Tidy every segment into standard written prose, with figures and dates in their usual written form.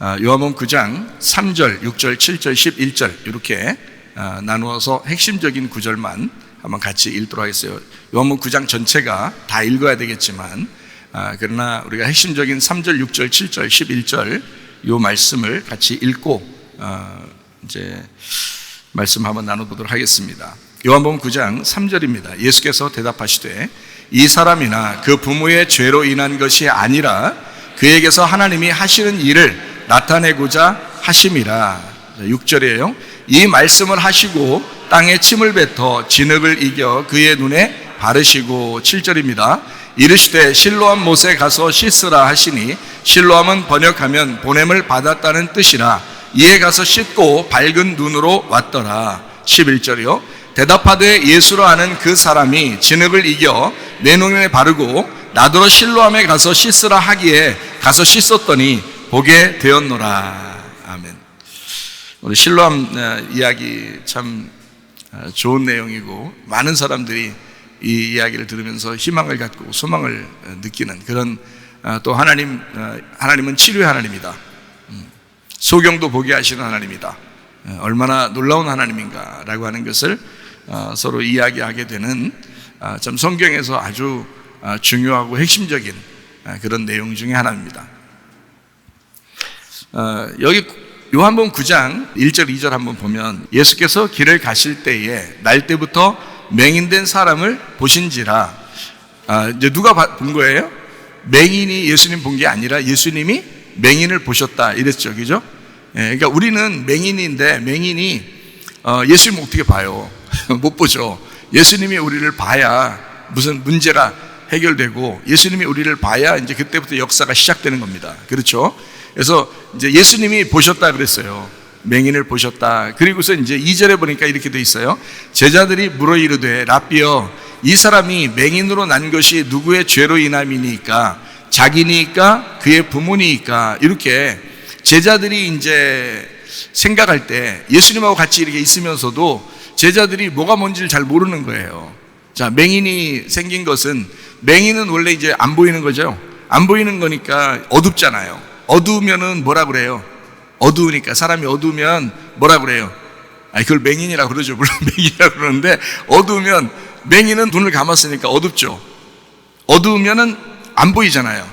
요한복음 9장 3절, 6절, 7절, 11절 이렇게 나누어서 핵심적인 구절만 한번 같이 읽도록 하겠어요. 요한복음 9장 전체가 다 읽어야 되겠지만 그러나 우리가 핵심적인 3절, 6절, 7절, 11절 요 말씀을 같이 읽고 이제 말씀 한번 나눠보도록 하겠습니다. 요한복음 9장 3절입니다. 예수께서 대답하시되 이 사람이나 그 부모의 죄로 인한 것이 아니라 그에게서 하나님이 하시는 일을 나타내고자 하심이라. 6절이에요. 이 말씀을 하시고 땅에 침을 뱉어 진흙을 이겨 그의 눈에 바르시고. 7절입니다. 이르시되 실로암 못에 가서 씻으라 하시니 실로암은 번역하면 보냄을 받았다는 뜻이라. 이에 가서 씻고 밝은 눈으로 왔더라. 11절이요. 대답하되 예수로 아는 그 사람이 진흙을 이겨 내 눈에 바르고 나더러 실로암에 가서 씻으라 하기에 가서 씻었더니 보게 되었노라. 아멘. 우리 실로암 이야기 참 좋은 내용이고 많은 사람들이 이 이야기를 들으면서 희망을 갖고 소망을 느끼는 그런 또 하나님은 치료의 하나님이다. 소경도 보게 하시는 하나님이다. 얼마나 놀라운 하나님인가라고 하는 것을 서로 이야기하게 되는 참 성경에서 아주 중요하고 핵심적인 그런 내용 중에 하나입니다. 여기 요한복음 9장 1절 2절 한번 보면 예수께서 길을 가실 때에 날 때부터 맹인된 사람을 보신지라. 이제 누가 본 거예요? 맹인이 예수님 본 게 아니라 예수님이 맹인을 보셨다 이랬죠, 그죠? 그러니까 우리는 맹인인데 맹인이 예수님 어떻게 봐요? 못 보죠. 예수님이 우리를 봐야 무슨 문제가 해결되고 예수님이 우리를 봐야 이제 그때부터 역사가 시작되는 겁니다. 그렇죠? 그래서 이제 예수님이 보셨다 그랬어요. 맹인을 보셨다. 그리고서 이제 2절에 보니까 이렇게 돼 있어요. 제자들이 물어 이르되 라삐여 이 사람이 맹인으로 난 것이 누구의 죄로 인함이니까 자기니까 그의 부모니까. 이렇게 제자들이 이제 생각할 때 예수님하고 같이 이렇게 있으면서도 제자들이 뭐가 뭔지를 잘 모르는 거예요. 자, 맹인이 생긴 것은 맹인은 원래 이제 안 보이는 거죠. 안 보이는 거니까 어둡잖아요. 어두우면은 뭐라 그래요? 어두우니까 사람이 어두우면 뭐라 그래요? 그걸 맹인이라고 그러죠. 물론 맹인이라고 그러는데 어두우면 맹인은 눈을 감았으니까 어둡죠. 어두우면은 안 보이잖아요.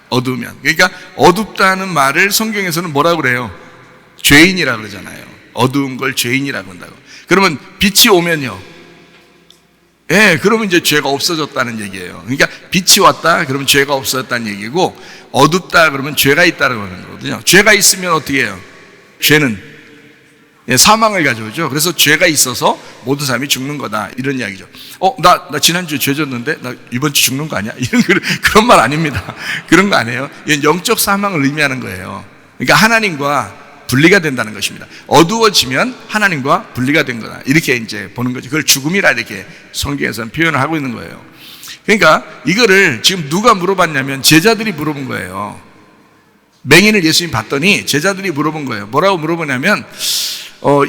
어두우면. 그러니까 어둡다는 말을 성경에서는 뭐라 그래요? 죄인이라고 그러잖아요. 어두운 걸 죄인이라고 한다고. 그러면 빛이 오면요. 그러면 이제 죄가 없어졌다는 얘기예요. 그러니까 빛이 왔다 그러면 죄가 없어졌다는 얘기고 어둡다 그러면 죄가 있다고 하는 거거든요. 죄가 있으면 어떻게 해요? 죄는 사망을 가져오죠. 그래서 죄가 있어서 모든 사람이 죽는 거다 이런 이야기죠. 나 지난주에 죄 졌는데 나 이번 주 죽는 거 아니야? 이런 그런 말 아닙니다. 그런 거 아니에요. 이건 영적 사망을 의미하는 거예요. 그러니까 하나님과 분리가 된다는 것입니다. 어두워지면 하나님과 분리가 된 거다. 이렇게 이제 보는 거죠. 그걸 죽음이라 이렇게 성경에서는 표현을 하고 있는 거예요. 그러니까 이거를 지금 누가 물어봤냐면 제자들이 물어본 거예요. 맹인을 예수님 봤더니 제자들이 물어본 거예요. 뭐라고 물어보냐면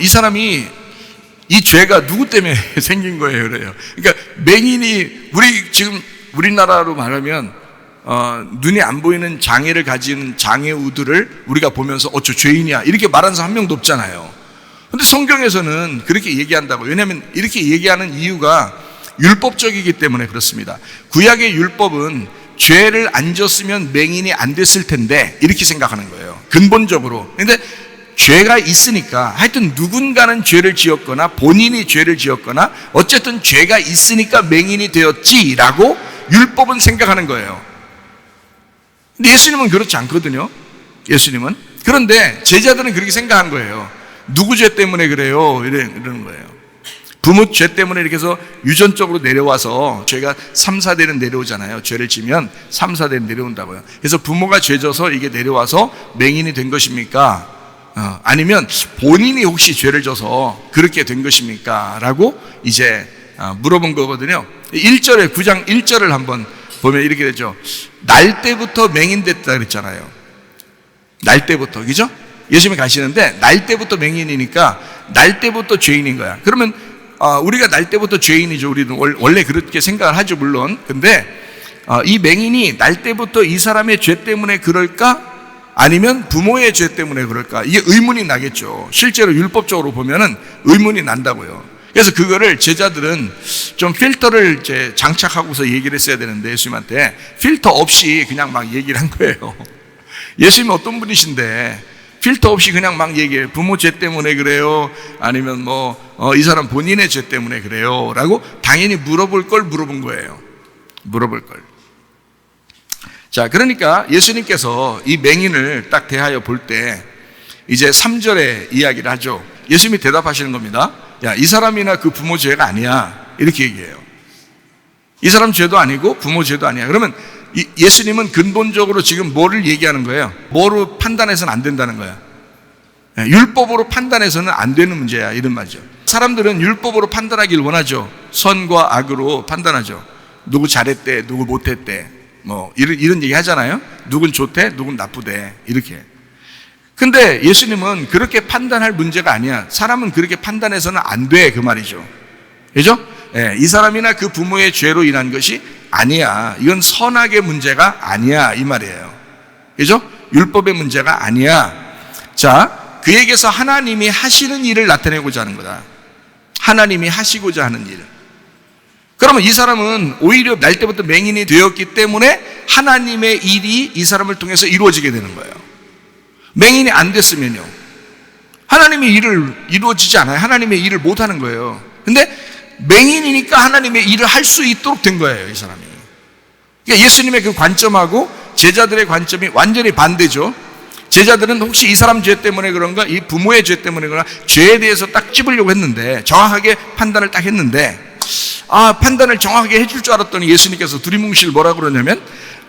이 사람이 이 죄가 누구 때문에 생긴 거예요. 그래요. 그러니까 맹인이 지금 우리나라로 말하면 눈이 안 보이는 장애를 가진 장애우들을 우리가 보면서 저 죄인이야 이렇게 말하는 사람 한 명도 없잖아요. 근데 성경에서는 그렇게 얘기한다고. 왜냐하면 이렇게 얘기하는 이유가 율법적이기 때문에 그렇습니다. 구약의 율법은 죄를 안 졌으면 맹인이 안 됐을 텐데 이렇게 생각하는 거예요. 근본적으로. 근데 죄가 있으니까 하여튼 누군가는 죄를 지었거나 본인이 죄를 지었거나 어쨌든 죄가 있으니까 맹인이 되었지라고 율법은 생각하는 거예요. 근데 예수님은 그렇지 않거든요. 예수님은. 그런데 제자들은 그렇게 생각한 거예요. 누구 죄 때문에 그래요? 이러는 거예요. 부모 죄 때문에 이렇게 해서 유전적으로 내려와서 죄가 3, 4대는 내려오잖아요. 죄를 지면 3, 4대는 내려온다고요. 그래서 부모가 죄 져서 이게 내려와서 맹인이 된 것입니까? 아니면 본인이 혹시 죄를 져서 그렇게 된 것입니까? 라고 이제 물어본 거거든요. 1절에 9장 1절을 한번 보면 이렇게 되죠. 날 때부터 맹인 됐다 그랬잖아요. 날 때부터, 그죠? 예수님이 가시는데 날 때부터 맹인이니까 날 때부터 죄인인 거야. 그러면 우리가 날 때부터 죄인이죠. 우리는 원래 그렇게 생각을 하죠, 물론. 근데 이 맹인이 날 때부터 이 사람의 죄 때문에 그럴까? 아니면 부모의 죄 때문에 그럴까? 이게 의문이 나겠죠. 실제로 율법적으로 보면은 의문이 난다고요. 그래서 그거를 제자들은 좀 필터를 이제 장착하고서 얘기를 했어야 되는데 예수님한테 필터 없이 그냥 막 얘기를 한 거예요. 예수님이 어떤 분이신데 필터 없이 그냥 막 얘기해요. 부모 죄 때문에 그래요? 아니면 이 사람 본인의 죄 때문에 그래요? 라고 당연히 물어볼 걸 물어본 거예요. 물어볼 걸. 자, 그러니까 예수님께서 이 맹인을 딱 대하여 볼 때 이제 3절에 이야기를 하죠. 예수님이 대답하시는 겁니다. 야, 이 사람이나 그 부모 죄가 아니야. 이렇게 얘기해요. 이 사람 죄도 아니고 부모 죄도 아니야. 그러면 예수님은 근본적으로 지금 뭐를 얘기하는 거예요? 뭐로 판단해서는 안 된다는 거야. 율법으로 판단해서는 안 되는 문제야. 이런 말이죠. 사람들은 율법으로 판단하길 원하죠. 선과 악으로 판단하죠. 누구 잘했대, 누구 못했대. 이런 얘기 하잖아요. 누군 좋대, 누군 나쁘대. 이렇게. 근데 예수님은 그렇게 판단할 문제가 아니야. 사람은 그렇게 판단해서는 안 돼. 그 말이죠. 그죠? 이 사람이나 그 부모의 죄로 인한 것이 아니야. 이건 선악의 문제가 아니야. 이 말이에요. 그죠? 율법의 문제가 아니야. 자, 그에게서 하나님이 하시는 일을 나타내고자 하는 거다. 하나님이 하시고자 하는 일. 그러면 이 사람은 오히려 날 때부터 맹인이 되었기 때문에 하나님의 일이 이 사람을 통해서 이루어지게 되는 거예요. 맹인이 안 됐으면요, 하나님의 일을 이루어지지 않아요. 하나님의 일을 못 하는 거예요. 근데 맹인이니까 하나님의 일을 할 수 있도록 된 거예요, 이 사람이. 그러니까 예수님의 그 관점하고 제자들의 관점이 완전히 반대죠. 제자들은 혹시 이 사람 죄 때문에 그런가, 이 부모의 죄 때문에 그런가, 죄에 대해서 딱 찝으려고 했는데, 정확하게 판단을 딱 했는데, 판단을 정확하게 해줄 줄 알았더니 예수님께서 두리뭉실 뭐라고 그러냐면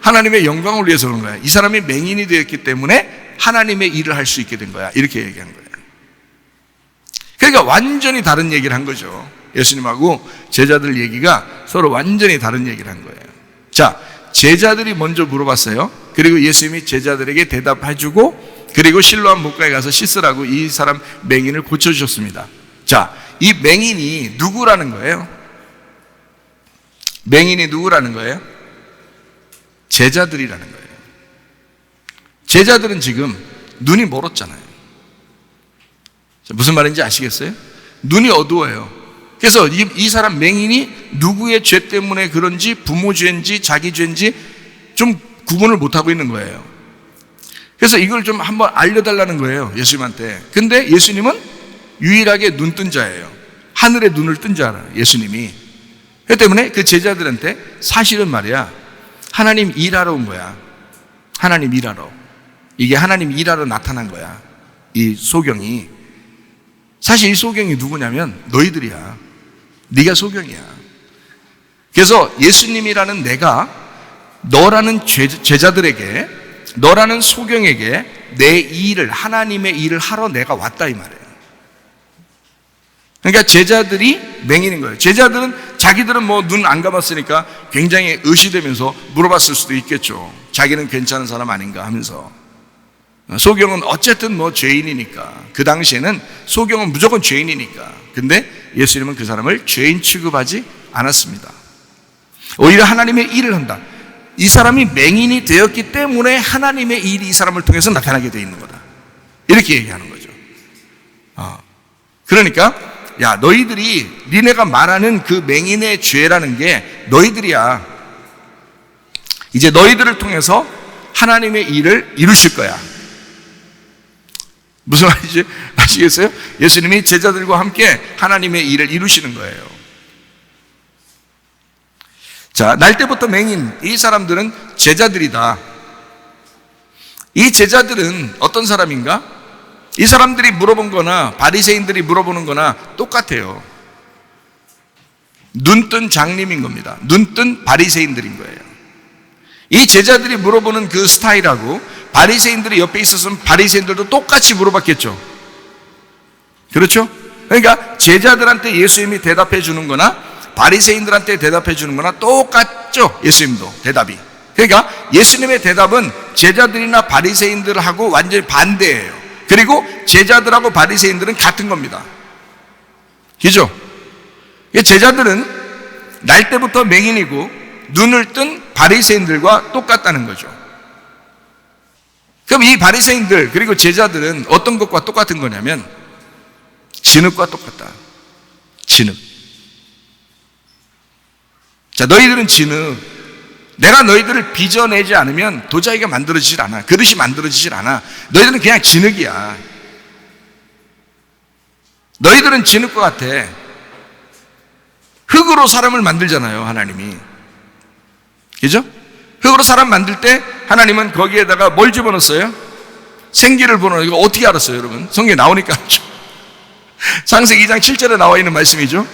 하나님의 영광을 위해서 그런 거야. 이 사람이 맹인이 되었기 때문에 하나님의 일을 할 수 있게 된 거야. 이렇게 얘기한 거예요. 그러니까 완전히 다른 얘기를 한 거죠. 예수님하고 제자들 얘기가 서로 완전히 다른 얘기를 한 거예요. 자, 제자들이 먼저 물어봤어요. 그리고 예수님이 제자들에게 대답해주고, 그리고 실로암 못가에 가서 씻으라고 이 사람 맹인을 고쳐주셨습니다. 자, 이 맹인이 누구라는 거예요? 맹인이 누구라는 거예요? 제자들이라는 거예요. 제자들은 지금 눈이 멀었잖아요. 무슨 말인지 아시겠어요? 눈이 어두워요. 그래서 이 사람 맹인이 누구의 죄 때문에 그런지, 부모 죄인지 자기 죄인지 좀 구분을 못하고 있는 거예요. 그래서 이걸 좀 한번 알려달라는 거예요, 예수님한테. 근데 예수님은 유일하게 눈뜬 자예요. 하늘에 눈을 뜬 자예요, 예수님이. 그렇기 때문에 그 제자들한테 사실은 말이야, 하나님 일하러 온 거야. 하나님 일하러. 이게 하나님 일하러 나타난 거야, 이 소경이. 사실 이 소경이 누구냐면 너희들이야. 네가 소경이야. 그래서 예수님이라는 내가 너라는 제자들에게, 너라는 소경에게 내 일을, 하나님의 일을 하러 내가 왔다, 이 말이에요. 그러니까 제자들이 맹인인 거예요. 제자들은 자기들은 눈 안 감았으니까 굉장히 의시되면서 물어봤을 수도 있겠죠. 자기는 괜찮은 사람 아닌가 하면서. 소경은 어쨌든 죄인이니까. 그 당시에는 소경은 무조건 죄인이니까. 근데 예수님은 그 사람을 죄인 취급하지 않았습니다. 오히려 하나님의 일을 한다. 이 사람이 맹인이 되었기 때문에 하나님의 일이 이 사람을 통해서 나타나게 되어 있는 거다. 이렇게 얘기하는 거죠. 그러니까 야, 너희들이, 니네가 말하는 그 맹인의 죄라는 게 너희들이야. 이제 너희들을 통해서 하나님의 일을 이루실 거야. 무슨 말인지 아시겠어요? 예수님이 제자들과 함께 하나님의 일을 이루시는 거예요. 자, 날 때부터 맹인, 이 사람들은 제자들이다. 이 제자들은 어떤 사람인가? 이 사람들이 물어본 거나 바리새인들이 물어보는 거나 똑같아요. 눈뜬 장님인 겁니다. 눈뜬 바리새인들인 거예요. 이 제자들이 물어보는 그 스타일하고 바리새인들이 옆에 있었으면 바리새인들도 똑같이 물어봤겠죠. 그렇죠? 그러니까 제자들한테 예수님이 대답해 주는 거나 바리새인들한테 대답해 주는 거나 똑같죠. 예수님도 대답이. 그러니까 예수님의 대답은 제자들이나 바리새인들하고 완전히 반대예요. 그리고 제자들하고 바리새인들은 같은 겁니다. 그죠? 제자들은 날 때부터 맹인이고 눈을 뜬 바리새인들과 똑같다는 거죠. 그럼 이 바리새인들 그리고 제자들은 어떤 것과 똑같은 거냐면 진흙과 똑같다. 진흙. 자, 너희들은 진흙. 내가 너희들을 빚어내지 않으면 도자기가 만들어지질 않아. 그릇이 만들어지질 않아. 너희들은 그냥 진흙이야. 너희들은 진흙과 같아. 흙으로 사람을 만들잖아요, 하나님이. 그죠? 흙으로 사람 만들 때 하나님은 거기에다가 뭘 집어넣었어요? 생기를 불어넣어. 이거 어떻게 알았어요, 여러분? 성경에 나오니까 알죠. 창세기 2장 7절에 나와 있는 말씀이죠.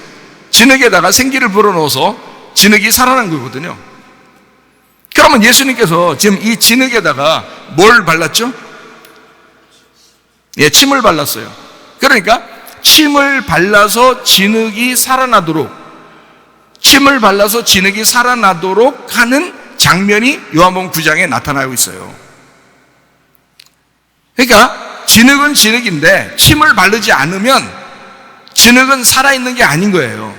진흙에다가 생기를 불어넣어서 진흙이 살아난 거거든요. 그러면 예수님께서 지금 이 진흙에다가 뭘 발랐죠? 예, 침을 발랐어요. 그러니까 침을 발라서 진흙이 살아나도록, 침을 발라서 진흙이 살아나도록 하는 장면이 요한복음 9장에 나타나고 있어요. 그러니까 진흙은 진흙인데 침을 바르지 않으면 진흙은 살아있는 게 아닌 거예요.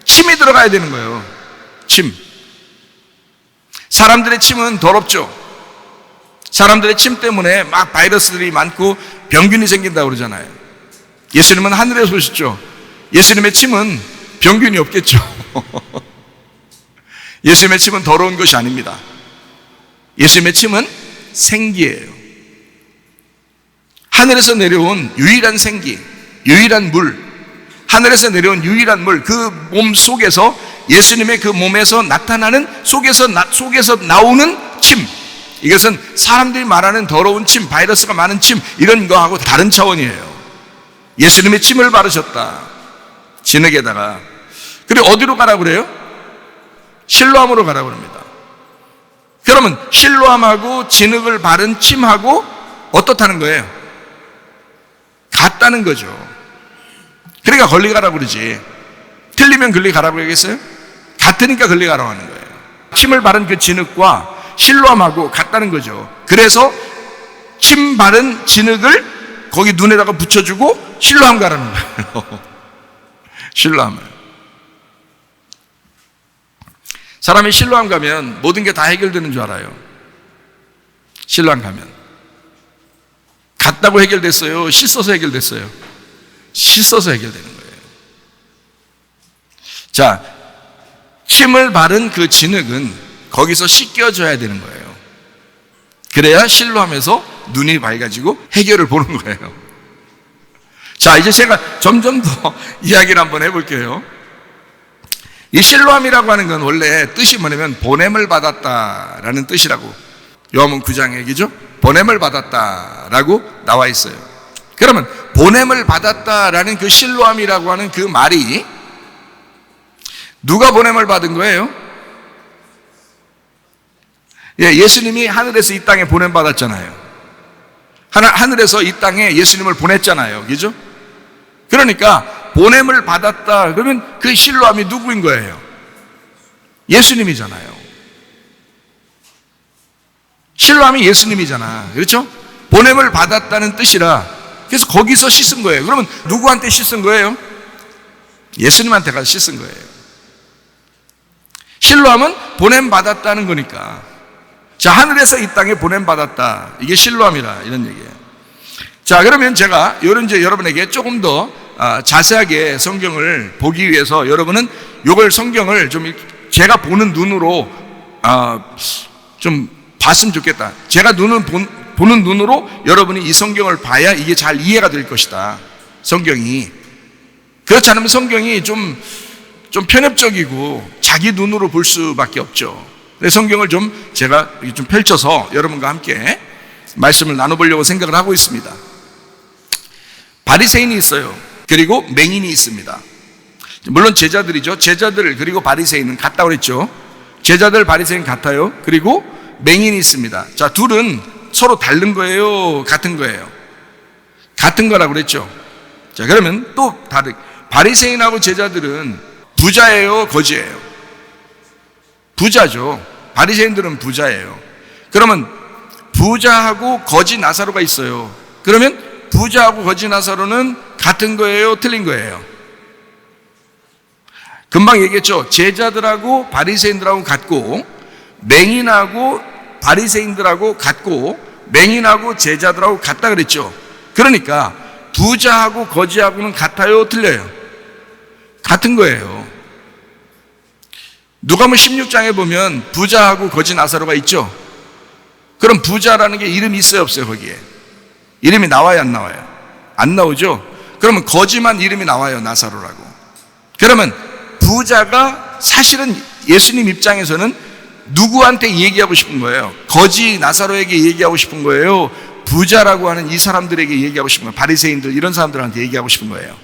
침이 들어가야 되는 거예요. 침. 사람들의 침은 더럽죠. 사람들의 침 때문에 막 바이러스들이 많고 병균이 생긴다고 그러잖아요. 예수님은 하늘에서 오셨죠. 예수님의 침은 병균이 없겠죠. 예수님의 침은 더러운 것이 아닙니다. 예수님의 침은 생기예요. 하늘에서 내려온 유일한 생기, 유일한 물, 하늘에서 내려온 유일한 물, 그 몸 속에서, 예수님의 그 몸에서 나타나는 속에서 나오는 침, 이것은 사람들이 말하는 더러운 침, 바이러스가 많은 침, 이런 거하고 다른 차원이에요. 예수님의 침을 바르셨다, 진흙에다가. 그리고 어디로 가라고 그래요? 실로암으로 가라고 합니다. 그러면 실로암하고 진흙을 바른 침하고 어떻다는 거예요? 같다는 거죠. 그러니까 걸리 가라고 그러지. 틀리면 걸리 가라고 그러겠어요? 같으니까 걸리 가라고 하는 거예요. 침을 바른 그 진흙과 실로암하고 같다는 거죠. 그래서 침 바른 진흙을 거기 눈에다가 붙여주고 실로암 가라는 거예요. 실로암을. 사람이 실로암 가면 모든 게 다 해결되는 줄 알아요. 실로암 가면. 갔다고 해결됐어요? 씻어서 해결됐어요? 씻어서 해결되는 거예요. 자, 침을 바른 그 진흙은 거기서 씻겨져야 되는 거예요. 그래야 실로암에서 눈이 밝아지고 해결을 보는 거예요. 자, 이제 제가 점점 더 이야기를 한번 해볼게요. 이 실로암이라고 하는 건 원래 뜻이 뭐냐면 보냄을 받았다라는 뜻이라고, 요한복음 9장 얘기죠. 보냄을 받았다라고 나와 있어요. 그러면 보냄을 받았다라는 그 실로암이라고 하는 그 말이 누가 보냄을 받은 거예요? 예, 예수님이 하늘에서 이 땅에 보냄 받았잖아요. 하늘에서 이 땅에 예수님을 보냈잖아요. 그죠? 그러니까 보냄을 받았다 그러면 그 실로암이 누구인 거예요? 예수님이잖아요. 실로암이 예수님이잖아. 그렇죠? 보냄을 받았다는 뜻이라 그래서 거기서 씻은 거예요. 그러면 누구한테 씻은 거예요? 예수님한테 가서 씻은 거예요. 실로암은 보냄 받았다는 거니까. 자, 하늘에서 이 땅에 보냄 받았다. 이게 실로암이라 이런 얘기예요. 자, 그러면 제가 이제 여러분에게 조금 더 자세하게 성경을 보기 위해서 여러분은 이걸 성경을 좀 제가 보는 눈으로 좀 봤으면 좋겠다. 제가 보는 눈으로 여러분이 이 성경을 봐야 이게 잘 이해가 될 것이다. 성경이. 그렇지 않으면 성경이 좀 편협적이고 자기 눈으로 볼 수밖에 없죠. 성경을 제가 좀 펼쳐서 여러분과 함께 말씀을 나눠보려고 생각을 하고 있습니다. 바리새인이 있어요. 그리고 맹인이 있습니다. 물론 제자들이죠. 제자들 그리고 바리새인은 같다고 그랬죠. 제자들 바리새인 같아요. 그리고 맹인이 있습니다. 자, 둘은 서로 다른 거예요? 같은 거예요? 같은 거라고 그랬죠. 자, 그러면 또 바리새인하고 제자들은 부자예요? 거지예요? 부자죠. 바리새인들은 부자예요. 그러면 부자하고 거지 나사로가 있어요. 그러면 부자하고 거지 나사로는 같은 거예요? 틀린 거예요? 금방 얘기했죠. 제자들하고 바리새인들하고 같고 맹인하고 바리새인들하고 같고 맹인하고 제자들하고 같다 그랬죠. 그러니까 부자하고 거지하고는 같아요, 틀려요? 같은 거예요. 누가복음 16장에 보면 부자하고 거지 나사로가 있죠. 그럼 부자라는 게 이름이 있어요, 없어요? 거기에 이름이 나와요, 안 나와요? 안 나오죠. 그러면 거지만 이름이 나와요, 나사로라고. 그러면 부자가 사실은 예수님 입장에서는 누구한테 얘기하고 싶은 거예요? 거지 나사로에게 얘기하고 싶은 거예요? 부자라고 하는 이 사람들에게 얘기하고 싶은 거예요? 바리새인들 이런 사람들한테 얘기하고 싶은 거예요?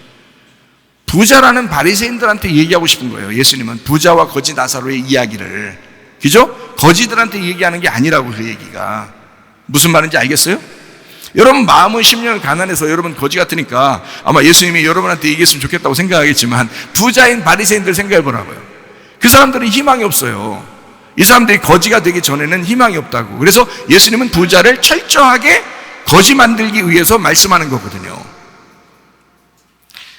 부자라는 바리새인들한테 얘기하고 싶은 거예요. 예수님은 부자와 거지 나사로의 이야기를, 그죠? 거지들한테 얘기하는 게 아니라고. 그 얘기가 무슨 말인지 알겠어요? 여러분 마음은 심령은 가난해서 여러분 거지 같으니까 아마 예수님이 여러분한테 얘기했으면 좋겠다고 생각하겠지만 부자인 바리새인들 생각해 보라고요. 그 사람들은 희망이 없어요. 이 사람들이 거지가 되기 전에는 희망이 없다고. 그래서 예수님은 부자를 철저하게 거지 만들기 위해서 말씀하는 거거든요.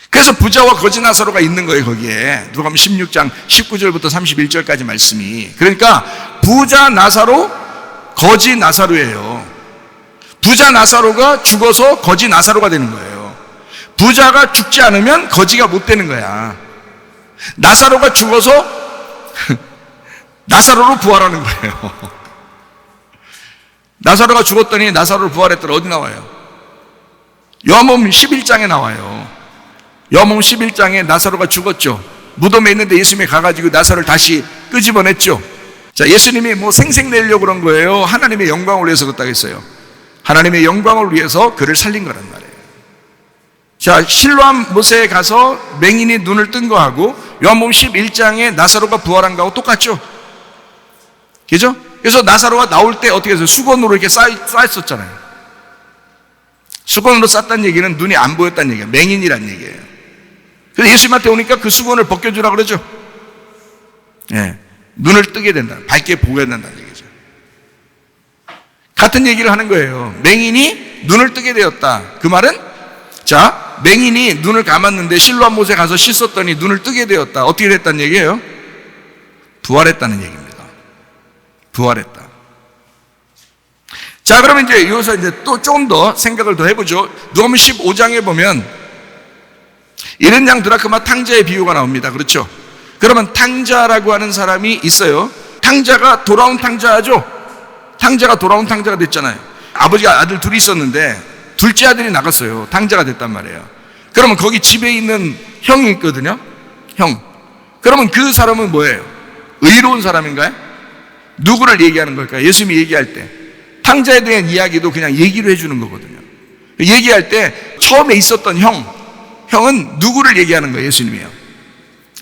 그래서 부자와 거지 나사로가 있는 거예요, 거기에. 누가복음 16장 19절부터 31절까지 말씀이. 그러니까 부자 나사로, 거지 나사로예요. 부자 나사로가 죽어서 거지 나사로가 되는 거예요. 부자가 죽지 않으면 거지가 못 되는 거야. 나사로가 죽어서 나사로로 부활하는 거예요. 나사로가 죽었더니 나사로로 부활했더니 어디 나와요? 요한복음 11장에 나와요. 요한복음 11장에 나사로가 죽었죠. 무덤에 있는데 예수님이 가가지고 나사로를 다시 끄집어냈죠. 자, 예수님이 뭐 생색내려고 그런 거예요? 하나님의 영광을 위해서 그렇다고 했어요. 하나님의 영광을 위해서 그를 살린 거란 말이에요. 자, 실로암 못에 가서 맹인이 눈을 뜬 거하고 요한복음 11장에 나사로가 부활한 거하고 똑같죠. 그죠? 그래서 나사로가 나올 때 어떻게 해서 수건으로 이렇게 쌓였었잖아요. 수건으로 쌌다는 얘기는 눈이 안 보였다는 얘기예요. 맹인이란 얘기예요. 그래서 예수님한테 오니까 그 수건을 벗겨주라 그러죠. 예, 눈을 뜨게 된다. 밝게 보게 된다는 얘기죠. 같은 얘기를 하는 거예요. 맹인이 눈을 뜨게 되었다. 그 말은, 자, 맹인이 눈을 감았는데 실로암 못에 가서 씻었더니 눈을 뜨게 되었다. 어떻게 됐다는 얘기예요? 부활했다는 얘기입니다. 부활했다. 자, 그러면 이제 여기서 이제 또 조금 더 생각을 더 해보죠. 누가복음 15장에 보면 잃은 양 드라크마 탕자의 비유가 나옵니다. 그렇죠? 그러면 탕자라고 하는 사람이 있어요. 탕자가 돌아온 탕자죠. 탕자가 돌아온 탕자가 됐잖아요. 아버지가 아들 둘이 있었는데 둘째 아들이 나갔어요. 탕자가 됐단 말이에요. 그러면 거기 집에 있는 형이 있거든요. 형. 그러면 그 사람은 뭐예요? 의로운 사람인가요? 누구를 얘기하는 걸까요? 예수님이 얘기할 때 탕자에 대한 이야기도 그냥 얘기로 해주는 거거든요. 얘기할 때 처음에 있었던 형은 누구를 얘기하는 거예요? 예수님이요.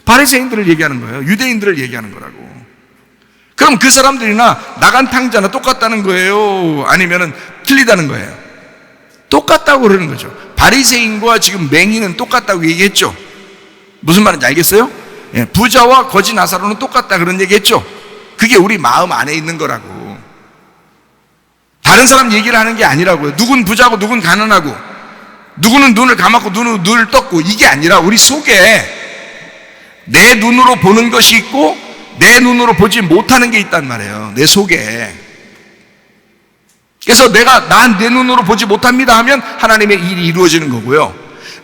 바리새인들을 얘기하는 거예요. 유대인들을 얘기하는 거라고. 그럼 그 사람들이나 나간 탕자나 똑같다는 거예요? 아니면은 틀리다는 거예요? 똑같다고 그러는 거죠. 바리새인과 지금 맹인은 똑같다고 얘기했죠. 무슨 말인지 알겠어요? 예, 부자와 거지 나사로는 똑같다 그런 얘기했죠. 그게 우리 마음 안에 있는 거라고. 다른 사람 얘기를 하는 게 아니라고요. 누군 부자고 누군 가난하고 누구는 눈을 감았고 누구는 눈을 떴고 이게 아니라 우리 속에 내 눈으로 보는 것이 있고 내 눈으로 보지 못하는 게 있단 말이에요. 내 속에. 그래서 난 내 눈으로 보지 못합니다 하면 하나님의 일이 이루어지는 거고요.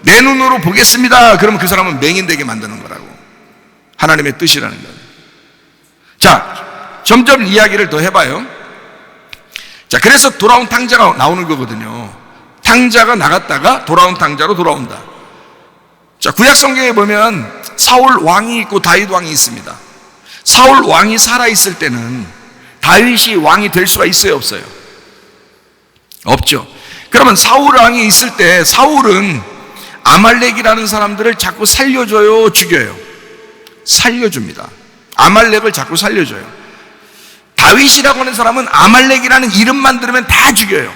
내 눈으로 보겠습니다 그러면 그 사람은 맹인되게 만드는 거라고. 하나님의 뜻이라는 거예요. 자, 점점 이야기를 더 해봐요. 자, 그래서 돌아온 탕자가 나오는 거거든요. 탕자가 나갔다가 돌아온 탕자로 돌아온다. 자, 구약 성경에 보면 사울 왕이 있고 다윗 왕이 있습니다. 사울 왕이 살아있을 때는 다윗이 왕이 될 수가 있어요, 없어요? 없죠. 그러면 사울 왕이 있을 때 사울은 아말렉이라는 사람들을 자꾸 살려줘요, 죽여요? 살려줍니다. 아말렉을 자꾸 살려줘요. 다윗이라고 하는 사람은 아말렉이라는 이름만 들으면 다 죽여요.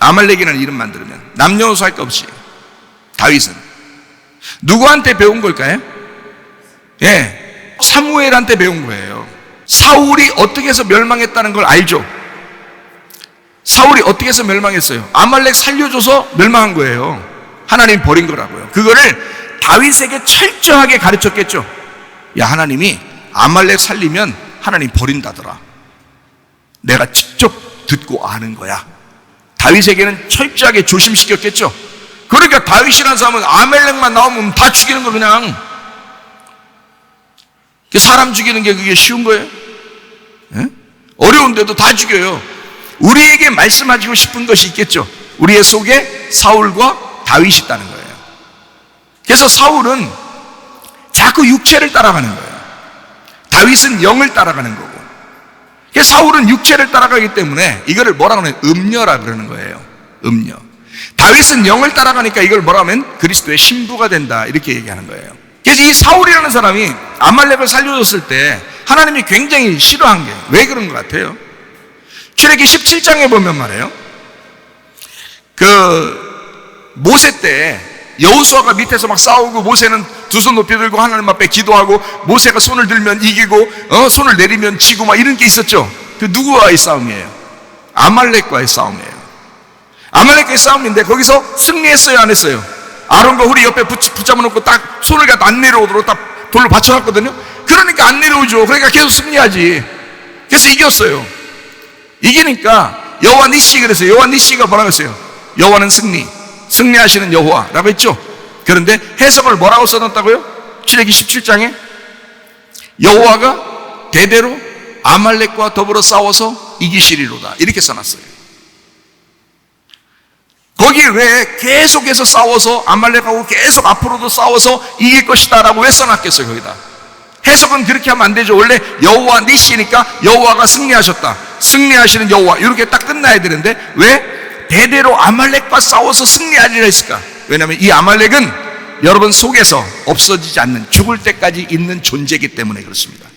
아말렉이라는 이름만 들으면 남녀노소 할 것 없이. 다윗은 누구한테 배운 걸까요? 예, 사무엘한테 배운 거예요. 사울이 어떻게 해서 멸망했다는 걸 알죠? 사울이 어떻게 해서 멸망했어요? 아말렉 살려줘서 멸망한 거예요. 하나님 버린 거라고요. 그거를 다윗에게 철저하게 가르쳤겠죠. 야, 하나님이 아말렉 살리면 하나님 버린다더라. 내가 직접 듣고 아는 거야. 다윗에게는 철저하게 조심시켰겠죠. 그러니까 다윗이라는 사람은 아멜렉만 나오면 다 죽이는 거 그냥. 사람 죽이는 게 그게 쉬운 거예요? 예? 어려운데도 다 죽여요. 우리에게 말씀하시고 싶은 것이 있겠죠. 우리의 속에 사울과 다윗이 있다는 거예요. 그래서 사울은 자꾸 육체를 따라가는 거예요. 다윗은 영을 따라가는 거고. 그래서 사울은 육체를 따라가기 때문에 이거를 뭐라고 하면 음녀라 그러는 거예요. 음녀. 다윗은 영을 따라가니까 이걸 뭐라 하면 그리스도의 신부가 된다 이렇게 얘기하는 거예요. 그래서 이 사울이라는 사람이 아말렉을 살려줬을 때 하나님이 굉장히 싫어한 게 왜 그런 것 같아요? 출애기 17장에 보면 말이에요, 모세 때 여호수아가 밑에서 막 싸우고 모세는 두 손 높이 들고 하나님 앞에 기도하고 모세가 손을 들면 이기고 손을 내리면 지고 막 이런 게 있었죠. 그 누구와의 싸움이에요? 아말렉과의 싸움이에요. 아말렉과의 싸움인데 거기서 승리했어요, 안 했어요? 아론과 훌이 옆에 붙잡아 놓고 딱 손을 갖다 안 내려오도록 딱 돌로 받쳐놨거든요. 그러니까 안 내려오죠. 그러니까 계속 승리하지. 그래서 이겼어요. 이기니까 여호와 니시 그랬어요. 여호와 니시가 뭐라고 했어요? 여호와는 승리하시는 여호와라고 했죠. 그런데 해석을 뭐라고 써놨다고요? 출애기 17장에 여호와가 대대로 아말렉과 더불어 싸워서 이기시리로다 이렇게 써놨어요. 거기에 왜 계속해서 싸워서 아말렉하고 계속 앞으로도 싸워서 이길 것이다 라고 왜 써놨겠어요? 거기다 해석은 그렇게 하면 안 되죠. 원래 여호와 니시니까 여호와가 승리하셨다, 승리하시는 여호와 이렇게 딱 끝나야 되는데 왜 대대로 아말렉과 싸워서 승리하리라 했을까? 왜냐하면 이 아말렉은 여러분 속에서 없어지지 않는, 죽을 때까지 있는 존재이기 때문에 그렇습니다.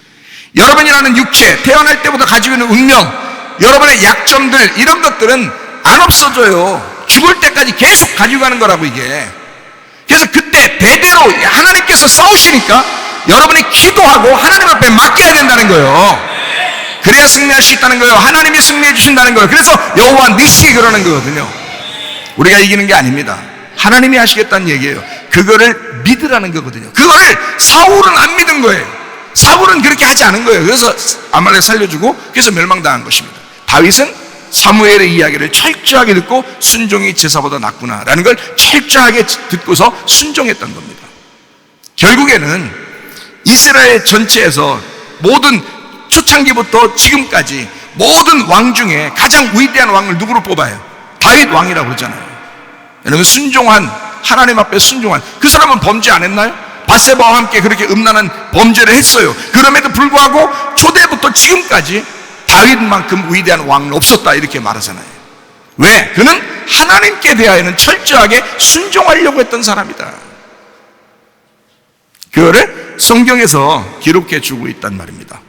여러분이라는 육체, 태어날 때부터 가지고 있는 운명, 여러분의 약점들 이런 것들은 안 없어져요. 죽을 때까지 계속 가지고 가는 거라고 이게. 그래서 그때 대대로 하나님께서 싸우시니까 여러분이 기도하고 하나님 앞에 맡겨야 된다는 거예요. 그래야 승리할 수 있다는 거예요. 하나님이 승리해 주신다는 거예요. 그래서 여호와 니시 그러는 거거든요. 우리가 이기는 게 아닙니다. 하나님이 하시겠다는 얘기예요. 그거를 믿으라는 거거든요. 그거를 사울은 안 믿은 거예요. 사울은 그렇게 하지 않은 거예요. 그래서 아말렉 살려주고 그래서 멸망당한 것입니다. 다윗은 사무엘의 이야기를 철저하게 듣고 순종이 제사보다 낫구나라는 걸 철저하게 듣고서 순종했던 겁니다. 결국에는 이스라엘 전체에서 모든 초창기부터 지금까지 모든 왕 중에 가장 위대한 왕을 누구로 뽑아요? 다윗 왕이라고 그러잖아요. 여러분 순종한, 하나님 앞에 순종한 그 사람은 범죄 안 했나요? 밧세바와 함께 그렇게 음란한 범죄를 했어요. 그럼에도 불구하고 초대부터 지금까지 다윗만큼 위대한 왕은 없었다 이렇게 말하잖아요. 왜? 그는 하나님께 대하여는 철저하게 순종하려고 했던 사람이다. 그거를 성경에서 기록해 주고 있단 말입니다.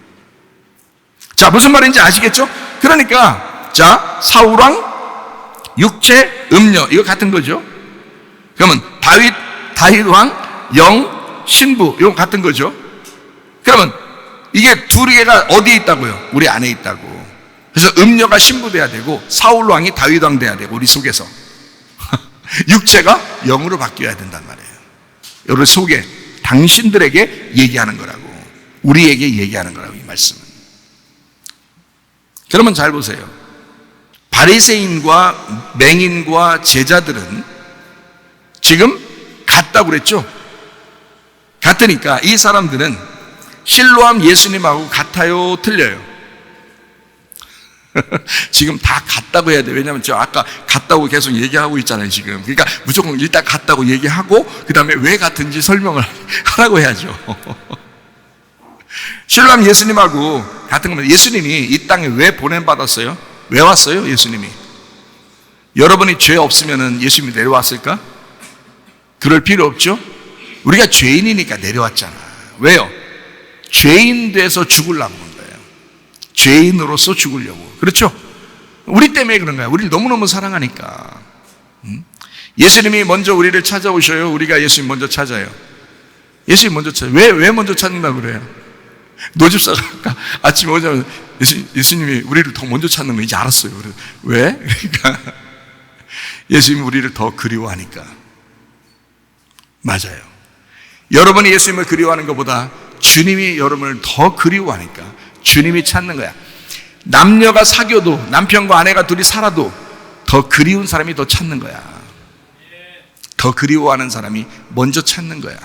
자, 무슨 말인지 아시겠죠? 그러니까 자, 사울왕, 육체, 음녀 이거 같은 거죠. 그러면 다윗왕, 영, 신부 이거 같은 거죠. 그러면 이게 두 개가 어디에 있다고요? 우리 안에 있다고. 그래서 음녀가 신부 돼야 되고 사울왕이 다윗왕 돼야 되고 우리 속에서 육체가 영으로 바뀌어야 된단 말이에요. 여러분 속에 당신들에게 얘기하는 거라고, 우리에게 얘기하는 거라고 이 말씀은. 그러면 잘 보세요. 바리새인과 맹인과 제자들은 지금 같다고 그랬죠? 같으니까 이 사람들은 실로암 예수님하고 같아요, 틀려요? 지금 다 같다고 해야 돼. 왜냐하면 저 아까 같다고 계속 얘기하고 있잖아요 지금. 그러니까 무조건 일단 같다고 얘기하고 그 다음에 왜 같은지 설명을 하라고 해야죠. 실로암 예수님하고 같은 겁니다. 예수님이 이 땅에 왜 보냄받았어요? 왜 왔어요 예수님이? 여러분이 죄 없으면 예수님이 내려왔을까? 그럴 필요 없죠. 우리가 죄인이니까 내려왔잖아. 왜요? 죄인 돼서 죽으려고 온 거예요. 죄인으로서 죽으려고. 그렇죠? 우리 때문에 그런 거야. 우리를 너무너무 사랑하니까. 예수님이 먼저 우리를 찾아오셔요? 우리가 예수님 먼저 찾아요? 예수님 먼저 찾아요. 왜 먼저 찾는다고 그래요? 노집사가 아까 아침에 오자마자 예수님이 우리를 더 먼저 찾는 거 이제 알았어요. 그래서 왜? 그러니까 예수님이 우리를 더 그리워하니까. 맞아요. 여러분이 예수님을 그리워하는 것보다 주님이 여러분을 더 그리워하니까 주님이 찾는 거야. 남녀가 사귀어도, 남편과 아내가 둘이 살아도 더 더 그리운 사람이 더 찾는 거야. 더 그리워하는 사람이 먼저 찾는 거야.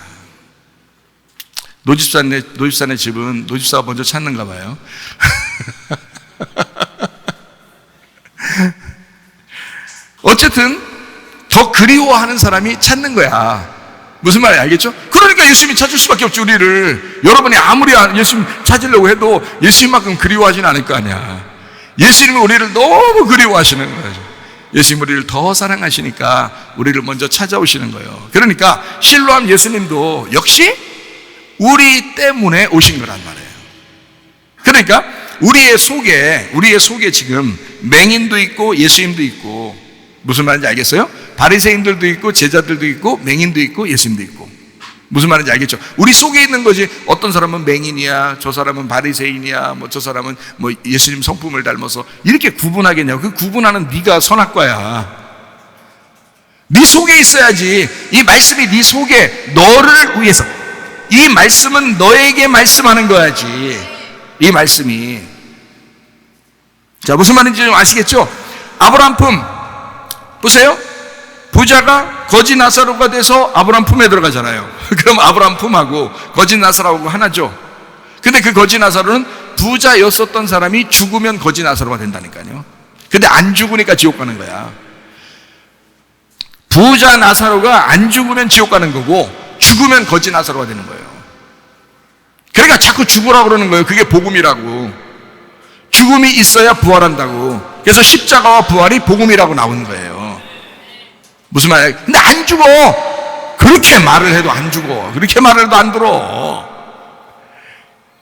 노집사네 집은 노집사가 먼저 찾는가 봐요. 어쨌든 더 그리워하는 사람이 찾는 거야. 무슨 말인지 알겠죠? 그러니까 예수님이 찾을 수밖에 없지, 우리를. 여러분이 아무리 예수님 찾으려고 해도 예수님만큼 그리워하진 않을 거 아니야. 예수님이 우리를 너무 그리워하시는 거죠. 예수님 우리를 더 사랑하시니까 우리를 먼저 찾아오시는 거예요. 그러니까 실로암 예수님도 역시 우리 때문에 오신 거란 말이에요. 그러니까 우리의 속에 지금 맹인도 있고 예수님도 있고, 무슨 말인지 알겠어요? 바리새인들도 있고 제자들도 있고 맹인도 있고 예수님도 있고. 무슨 말인지 알겠죠? 우리 속에 있는 거지. 어떤 사람은 맹인이야, 저 사람은 바리새인이야, 뭐 저 사람은 뭐 예수님 성품을 닮아서, 이렇게 구분하겠냐고. 그 구분하는 네가 선악과야. 네 속에 있어야지. 이 말씀이 네 속에, 너를 위해서, 이 말씀은 너에게 말씀하는 거야지, 이 말씀이. 자, 무슨 말인지 좀 아시겠죠? 아브라함 품 보세요. 부자가 거지 나사로가 돼서 아브라함 품에 들어가잖아요. 그럼 아브라함 품하고 거지 나사로하고 하나죠. 근데 그 거지 나사로는 부자였었던 사람이 죽으면 거지 나사로가 된다니까요. 근데 안 죽으니까 지옥 가는 거야. 부자 나사로가 안 죽으면 지옥 가는 거고, 죽으면 거지 나사로가 되는 거예요. 그러니까 자꾸 죽으라고 그러는 거예요. 그게 복음이라고. 죽음이 있어야 부활한다고. 그래서 십자가와 부활이 복음이라고 나오는 거예요. 무슨 말이야? 근데 안 죽어. 그렇게 말을 해도 안 죽어. 그렇게 말을 해도 안 들어.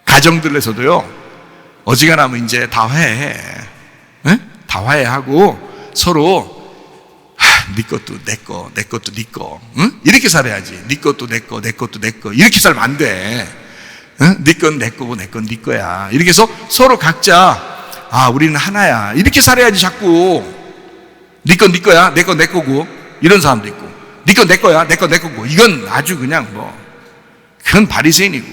가정들에서도요, 어지간하면 이제 다 화해해. 네? 다 화해하고 서로 네 것도 내 거, 내 것도 네 거, 응? 이렇게 살아야지. 네 것도 내 거, 내 것도 내 거, 이렇게 살면 안 돼. 응? 네 건 내 거고 내 건 네 거야. 이렇게 해서 서로 각자, 우리는 하나야, 이렇게 살아야지. 자꾸 네 건 네 거야, 내 건 내 거고, 이런 사람도 있고, 네 건 내 거야, 내 건 내 거고. 이건 아주 그냥 그건 바리새인이고.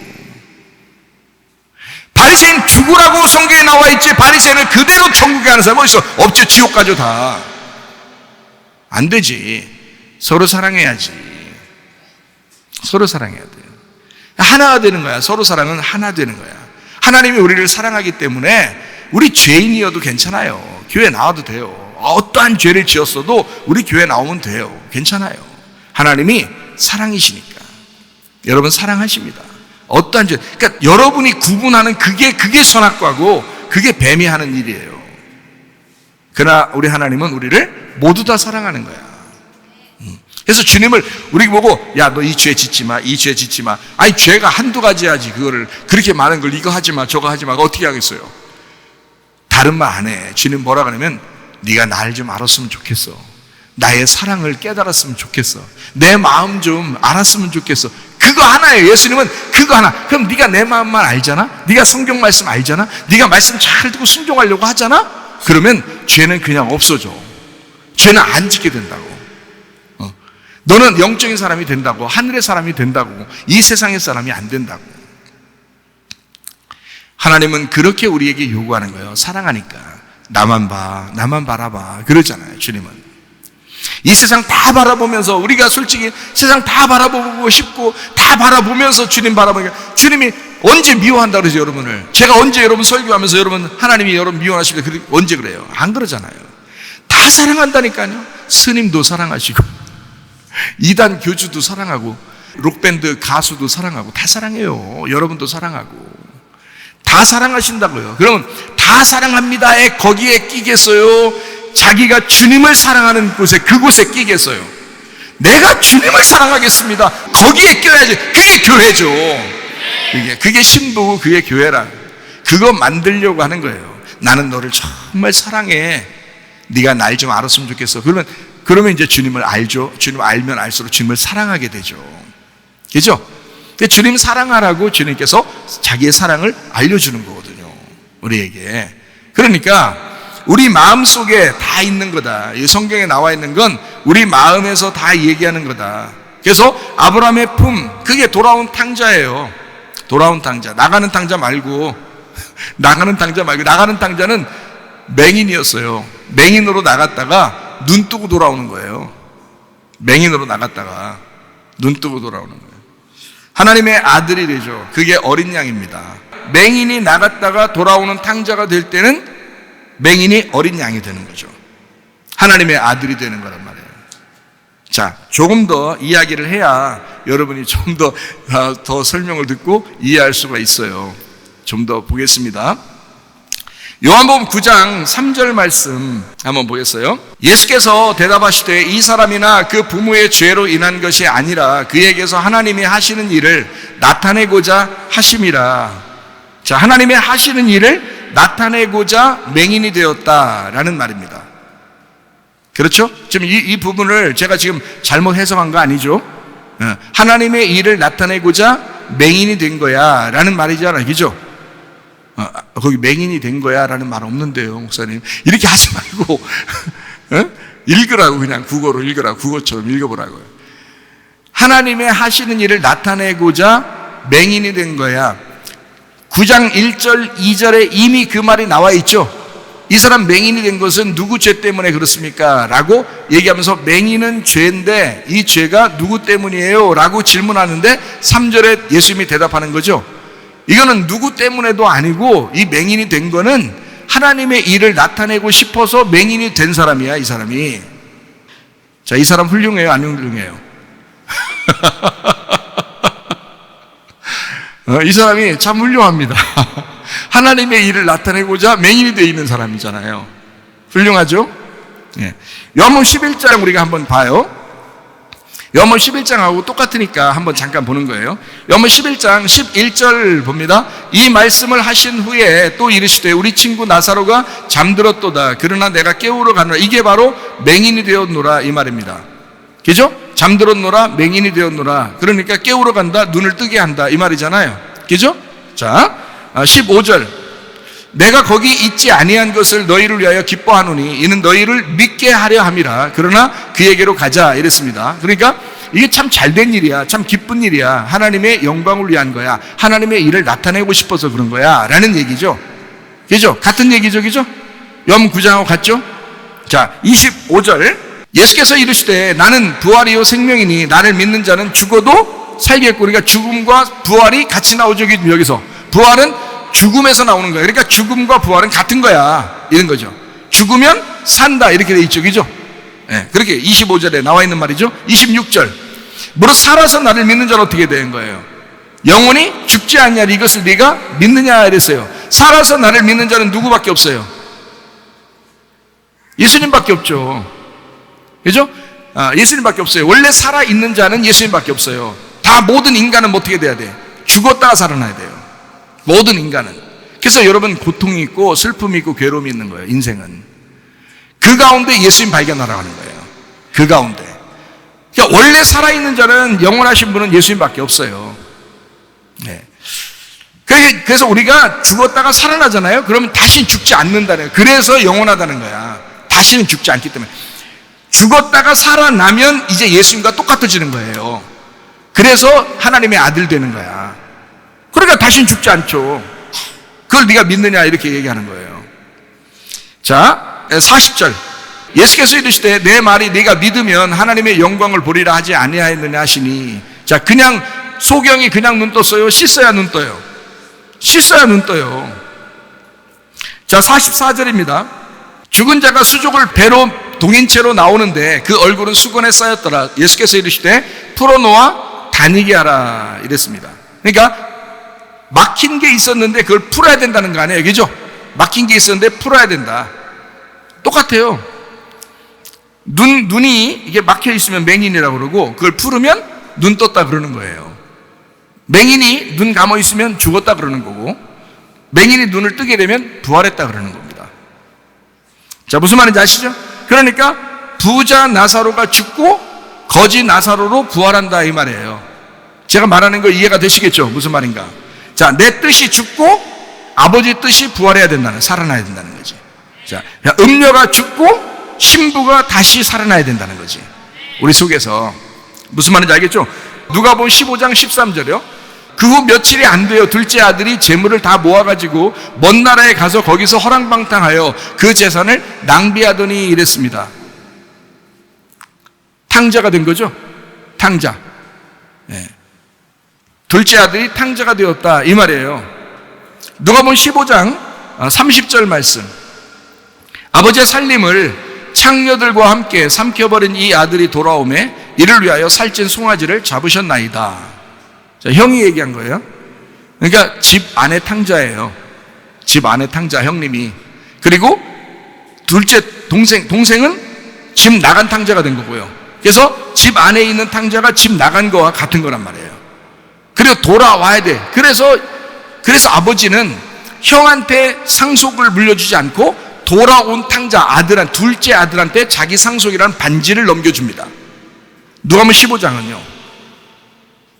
바리새인 죽으라고 성경에 나와 있지, 바리새인을 그대로 천국에 가는 사람 어디 있어? 없죠. 지옥 가죠. 다 안 되지. 서로 사랑해야지. 서로 사랑해야 돼. 하나가 되는 거야. 서로 사랑은 하나 되는 거야. 하나님이 우리를 사랑하기 때문에 우리 죄인이어도 괜찮아요. 교회 나와도 돼요. 어떠한 죄를 지었어도 우리 교회 나오면 돼요. 괜찮아요. 하나님이 사랑이시니까. 여러분 사랑하십니다. 어떠한 죄, 그러니까 여러분이 구분하는 그게 선악과고, 그게 뱀이 하는 일이에요. 그러나 우리 하나님은 우리를 모두 다 사랑하는 거야. 그래서 주님을 우리 보고, 야, 너 이 죄 짓지 마, 이 죄 짓지 마. 아니, 죄가 한두 가지 하지. 그거를 그렇게 많은 걸 이거 하지 마, 저거 하지 마. 어떻게 하겠어요? 다른 말 안 해. 주님 뭐라 그러면, 네가 날 좀 알았으면 좋겠어. 나의 사랑을 깨달았으면 좋겠어. 내 마음 좀 알았으면 좋겠어. 그거 하나예요. 예수님은 그거 하나. 그럼 네가 내 마음만 알잖아? 네가 성경 말씀 알잖아? 네가 말씀 잘 듣고 순종하려고 하잖아? 그러면 죄는 그냥 없어져. 죄는 안 짓게 된다고. 너는 영적인 사람이 된다고, 하늘의 사람이 된다고, 이 세상의 사람이 안 된다고. 하나님은 그렇게 우리에게 요구하는 거예요. 사랑하니까. 나만 봐, 나만 바라봐, 그러잖아요. 주님은 이 세상 다 바라보면서, 우리가 솔직히 세상 다 바라보고 싶고 다 바라보면서 주님 바라보니까, 주님이 언제 미워한다 그러죠? 여러분을. 제가 언제 여러분 설교하면서 여러분 하나님이 여러분 미워하시다 언제 그래요? 안 그러잖아요. 다 사랑한다니까요. 스님도 사랑하시고, 이단 교주도 사랑하고, 록밴드 가수도 사랑하고, 다 사랑해요. 여러분도 사랑하고, 다 사랑하신다고요. 그러면 다 사랑합니다에 거기에 끼겠어요? 자기가 주님을 사랑하는 곳에, 그곳에 끼겠어요? 내가 주님을 사랑하겠습니다, 거기에 껴야지. 그게 교회죠. 그게 신부고 그게 교회라. 그거 만들려고 하는 거예요. 나는 너를 정말 사랑해, 네가 날 좀 알았으면 좋겠어. 그러면 이제 주님을 알죠. 주님 알면 알수록 주님을 사랑하게 되죠. 그죠? 주님 사랑하라고 주님께서 자기의 사랑을 알려주는 거거든요, 우리에게. 그러니까 우리 마음속에 다 있는 거다. 이 성경에 나와 있는 건 우리 마음에서 다 얘기하는 거다. 그래서 아브라함의 품, 그게 돌아온 탕자예요. 돌아온 탕자. 나가는 탕자 말고, 나가는 탕자는 맹인이었어요. 맹인으로 나갔다가 눈 뜨고 돌아오는 거예요. 맹인으로 나갔다가 눈 뜨고 돌아오는 거예요. 하나님의 아들이 되죠. 그게 어린 양입니다. 맹인이 나갔다가 돌아오는 탕자가 될 때는 맹인이 어린 양이 되는 거죠. 하나님의 아들이 되는 거란 말이에요. 자, 조금 더 이야기를 해야 여러분이 좀 더 설명을 듣고 이해할 수가 있어요. 좀 더 보겠습니다. 요한복음 9장 3절 말씀 한번 보겠어요. 예수께서 대답하시되 이 사람이나 그 부모의 죄로 인한 것이 아니라 그에게서 하나님이 하시는 일을 나타내고자 하심이라. 자, 하나님의 하시는 일을 나타내고자 맹인이 되었다라는 말입니다. 그렇죠? 지금 이 부분을 제가 지금 잘못 해석한 거 아니죠? 하나님의 일을 나타내고자 맹인이 된 거야 라는 말이잖아요. 그죠? 거기 맹인이 된 거야 라는 말 없는데요, 목사님. 이렇게 하지 말고 읽으라고, 그냥 국어로 읽으라고, 국어처럼 읽어보라고요. 하나님의 하시는 일을 나타내고자 맹인이 된 거야. 9장 1절 2절에 이미 그 말이 나와 있죠. 이 사람 맹인이 된 것은 누구 죄 때문에 그렇습니까? 라고 얘기하면서 맹인은 죄인데 이 죄가 누구 때문이에요? 라고 질문하는데 3절에 예수님이 대답하는 거죠. 이거는 누구 때문에도 아니고 이 맹인이 된 거는 하나님의 일을 나타내고 싶어서 맹인이 된 사람이야, 이 사람이. 자, 이 사람 훌륭해요? 안 훌륭해요? 이 사람이 참 훌륭합니다. 하나님의 일을 나타내고자 맹인이 되어 있는 사람이잖아요. 훌륭하죠? 예. 요한복음 11장 우리가 한번 봐요. 요한복음 11장하고 똑같으니까 한번 잠깐 보는 거예요. 요한복음 11장 11절 봅니다. 이 말씀을 하신 후에 또 이르시되 우리 친구 나사로가 잠들었도다. 그러나 내가 깨우러 가노라. 이게 바로 맹인이 되었노라 이 말입니다. 그죠? 잠들었노라, 맹인이 되었노라. 그러니까 깨우러 간다, 눈을 뜨게 한다 이 말이잖아요. 그죠? 자, 15절 내가 거기 있지 아니한 것을 너희를 위하여 기뻐하노니 이는 너희를 믿게 하려 함이라. 그러나 그에게로 가자 이랬습니다. 그러니까 이게 참 잘된 일이야, 참 기쁜 일이야, 하나님의 영광을 위한 거야, 하나님의 일을 나타내고 싶어서 그런 거야 라는 얘기죠. 그죠? 같은 얘기죠. 그죠? 요한복음 9장하고 같죠? 자, 25절 예수께서 이르시되 나는 부활이요 생명이니 나를 믿는 자는 죽어도 살겠고. 그러니까 죽음과 부활이 같이 나오죠. 여기서 부활은 죽음에서 나오는 거예요. 그러니까 죽음과 부활은 같은 거야 이런 거죠. 죽으면 산다 이렇게 돼 있죠. 그죠? 네, 그렇게 25절에 나와 있는 말이죠. 26절 무릇 살아서 나를 믿는 자는 어떻게 되는 거예요? 영원히 죽지 않냐 이것을 네가 믿느냐 이랬어요. 살아서 나를 믿는 자는 누구밖에 없어요? 예수님밖에 없죠. 그죠? 예수님밖에 없어요. 원래 살아있는 자는 예수님밖에 없어요. 다 모든 인간은 어떻게 돼야 돼? 죽었다가 살아나야 돼요. 모든 인간은. 그래서 여러분 고통이 있고 슬픔이 있고 괴로움이 있는 거예요. 인생은. 그 가운데 예수님 발견하라고 하는 거예요. 그 가운데. 그러니까 원래 살아있는 자는 영원하신 분은 예수님밖에 없어요. 네. 그래서 우리가 죽었다가 살아나잖아요. 그러면 다시 죽지 않는다는 거예요. 그래서 영원하다는 거야. 다시는 죽지 않기 때문에. 죽었다가 살아나면 이제 예수님과 똑같아지는 거예요. 그래서 하나님의 아들 되는 거야. 그러니까 다시는 죽지 않죠. 그걸 네가 믿느냐 이렇게 얘기하는 거예요. 자, 40절 예수께서 이르시되 내 말이 네가 믿으면 하나님의 영광을 보리라 하지 아니하였느냐 하시니. 자, 그냥 소경이 그냥 눈 떴어요? 씻어야 눈 떠요? 씻어야 눈 떠요. 자, 44절입니다. 죽은 자가 수족을 배로 동인채로 나오는데 그 얼굴은 수건에 쌓였더라. 예수께서 이르시되 풀어놓아 다니게 하라 이랬습니다. 그러니까 막힌 게 있었는데 그걸 풀어야 된다는 거 아니에요. 그죠? 막힌 게 있었는데 풀어야 된다. 똑같아요. 눈이 이게 막혀 있으면 맹인이라고 그러고 그걸 풀으면 눈 떴다 그러는 거예요. 맹인이 눈 감아 있으면 죽었다 그러는 거고 맹인이 눈을 뜨게 되면 부활했다 그러는 겁니다. 자, 무슨 말인지 아시죠? 그러니까 부자 나사로가 죽고 거지 나사로로 부활한다 이 말이에요. 제가 말하는 거 이해가 되시겠죠? 무슨 말인가? 자, 내 뜻이 죽고 아버지 뜻이 부활해야 된다는, 살아나야 된다는 거지. 자, 음녀가 죽고 신부가 다시 살아나야 된다는 거지. 우리 속에서. 무슨 말인지 알겠죠? 누가복음 15장 13절이요. 그 후 며칠이 안 돼요. 둘째 아들이 재물을 다 모아가지고 먼 나라에 가서 거기서 허랑방탕하여 그 재산을 낭비하더니 이랬습니다. 탕자가 된 거죠. 탕자. 예. 둘째 아들이 탕자가 되었다 이 말이에요. 누가복음 15장 30절 말씀. 아버지의 살림을 창녀들과 함께 삼켜버린 이 아들이 돌아오매 이를 위하여 살찐 송아지를 잡으셨나이다. 자, 형이 얘기한 거예요. 그러니까 집 안에 탕자예요. 집 안에 탕자, 형님이. 그리고 둘째 동생은 집 나간 탕자가 된 거고요. 그래서 집 안에 있는 탕자가 집 나간 거와 같은 거란 말이에요. 그리고 돌아와야 돼. 그래서 아버지는 형한테 상속을 물려주지 않고 돌아온 탕자 둘째 아들한테 자기 상속이라는 반지를 넘겨줍니다. 누가복음 15장은요.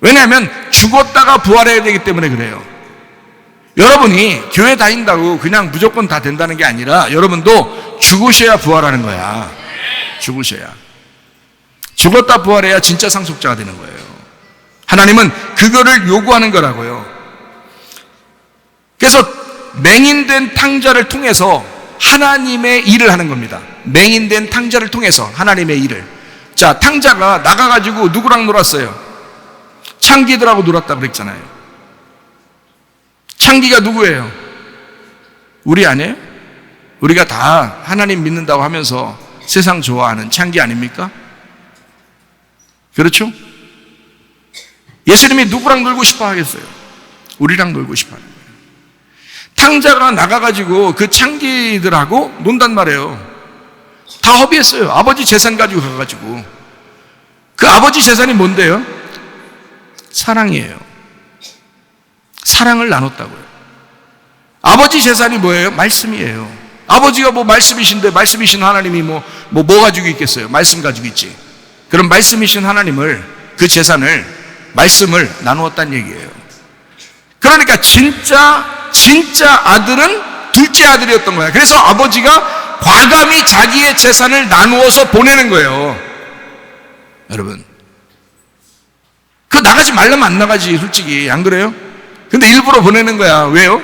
왜냐하면 죽었다가 부활해야 되기 때문에 그래요. 여러분이 교회 다닌다고 그냥 무조건 다 된다는 게 아니라 여러분도 죽으셔야 부활하는 거야. 죽으셔야. 죽었다 부활해야 진짜 상속자가 되는 거예요. 하나님은 그거를 요구하는 거라고요. 그래서 맹인된 탕자를 통해서 하나님의 일을 하는 겁니다. 맹인된 탕자를 통해서 하나님의 일을. 자, 탕자가 나가가지고 누구랑 놀았어요? 창기들하고 놀았다 그랬잖아요. 창기가 누구예요? 우리 아니에요? 우리가 다 하나님 믿는다고 하면서 세상 좋아하는 창기 아닙니까? 그렇죠? 예수님이 누구랑 놀고 싶어 하겠어요? 우리랑 놀고 싶어 하는 거예요. 탕자가 나가가지고 그 창기들하고 논단 말이에요. 다 허비했어요. 아버지 재산 가지고 가가지고. 그 아버지 재산이 뭔데요? 사랑이에요. 사랑을 나눴다고요. 아버지 재산이 뭐예요? 말씀이에요. 아버지가 뭐 말씀이신데 말씀이신 하나님이 뭐 가지고 있겠어요? 말씀 가지고 있지. 그럼 말씀이신 하나님을, 그 재산을, 말씀을 나누었다는 얘기예요. 그러니까 진짜 아들은 둘째 아들이었던 거야. 그래서 아버지가 과감히 자기의 재산을 나누어서 보내는 거예요. 여러분, 그 나가지 말라면 안 나가지, 솔직히. 안 그래요? 근데 일부러 보내는 거야. 왜요?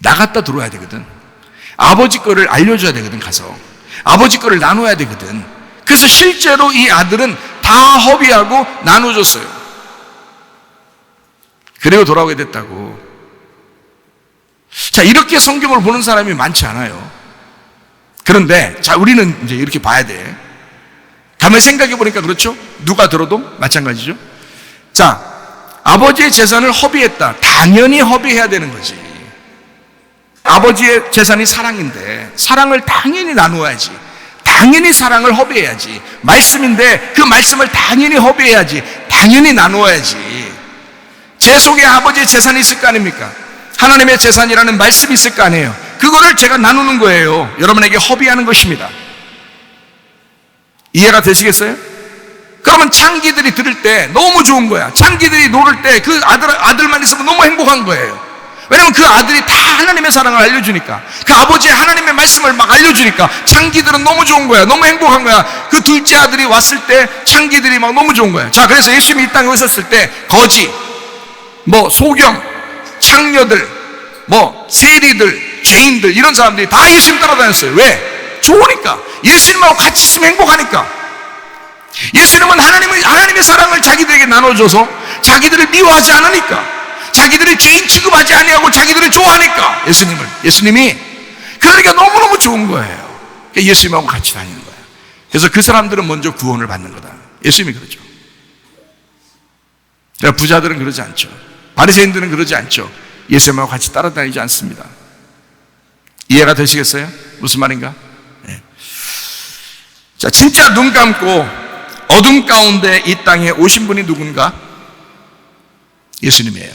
나갔다 들어와야 되거든. 아버지 거를 알려줘야 되거든. 가서 아버지 거를 나눠야 되거든. 그래서 실제로 이 아들은 다 허비하고 나눠줬어요. 그리고 돌아오게 됐다고. 자, 이렇게 성경을 보는 사람이 많지 않아요. 그런데 자, 우리는 이제 이렇게 봐야 돼. 가만히 생각해 보니까 그렇죠? 누가 들어도 마찬가지죠. 자, 아버지의 재산을 허비했다. 당연히 허비해야 되는 거지. 아버지의 재산이 사랑인데 사랑을 당연히 나누어야지. 당연히 사랑을 허비해야지. 말씀인데 그 말씀을 당연히 허비해야지. 당연히 나누어야지. 제 속에 아버지의 재산이 있을 거 아닙니까? 하나님의 재산이라는 말씀이 있을 거 아니에요. 그거를 제가 나누는 거예요. 여러분에게 허비하는 것입니다. 이해가 되시겠어요? 그러면 창기들이 들을 때 너무 좋은 거야. 창기들이 노를 때 그 아들만 있으면 너무 행복한 거예요. 왜냐면 그 아들이 다 하나님의 사랑을 알려주니까, 그 아버지의 하나님의 말씀을 막 알려주니까 창기들은 너무 좋은 거야. 너무 행복한 거야. 그 둘째 아들이 왔을 때 창기들이 막 너무 좋은 거야. 자, 그래서 예수님이 이 땅에 오셨을 때 거지, 소경, 창녀들, 세리들, 죄인들, 이런 사람들이 다 예수님 따라다녔어요. 왜? 좋으니까. 예수님하고 같이 있으면 행복하니까. 예수님은 하나님의 사랑을 자기들에게 나눠줘서 자기들을 미워하지 않으니까, 자기들을 죄인 취급하지 아니하고 자기들을 좋아하니까, 예수님이 그러니까 너무너무 좋은 거예요. 그러니까 예수님하고 같이 다니는 거예요. 그래서 그 사람들은 먼저 구원을 받는 거다. 예수님이 그러죠. 부자들은 그러지 않죠. 바리새인들은 그러지 않죠. 예수님하고 같이 따라다니지 않습니다. 이해가 되시겠어요? 무슨 말인가? 네. 자, 진짜 눈 감고 어둠 가운데 이 땅에 오신 분이 누군가? 예수님이에요.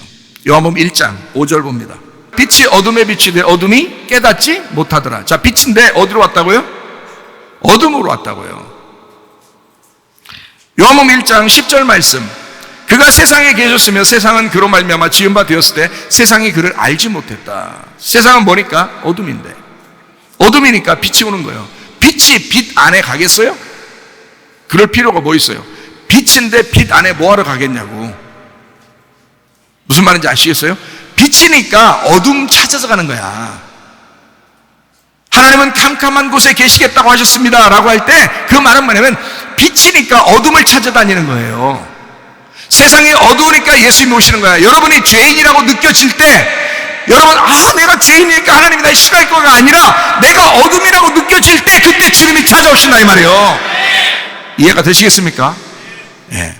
요한복음 1장 5절 봅니다. 빛이 어둠에 비치되 어둠이 깨닫지 못하더라. 자, 빛인데 어디로 왔다고요? 어둠으로 왔다고요. 요한복음 1장 10절 말씀. 그가 세상에 계셨으며 세상은 그로 말미암아 지은 바 되었을 때 세상이 그를 알지 못했다. 세상은 뭐니까? 어둠인데. 어둠이니까 빛이 오는 거예요. 빛이 빛 안에 가겠어요? 그럴 필요가 뭐 있어요? 빛인데 빛 안에 뭐하러 가겠냐고. 무슨 말인지 아시겠어요? 빛이니까 어둠 찾아서 가는 거야. 하나님은 캄캄한 곳에 계시겠다고 하셨습니다 라고 할 때 그 말은 뭐냐면 빛이니까 어둠을 찾아다니는 거예요. 세상이 어두우니까 예수님이 오시는 거야. 여러분이 죄인이라고 느껴질 때 여러분 내가 죄인이니까 하나님이 날 싫어할 거가 아니라 내가 어둠이라고 느껴질 때 그때 주님이 찾아오신다 이 말이에요. 이해가 되시겠습니까? 예.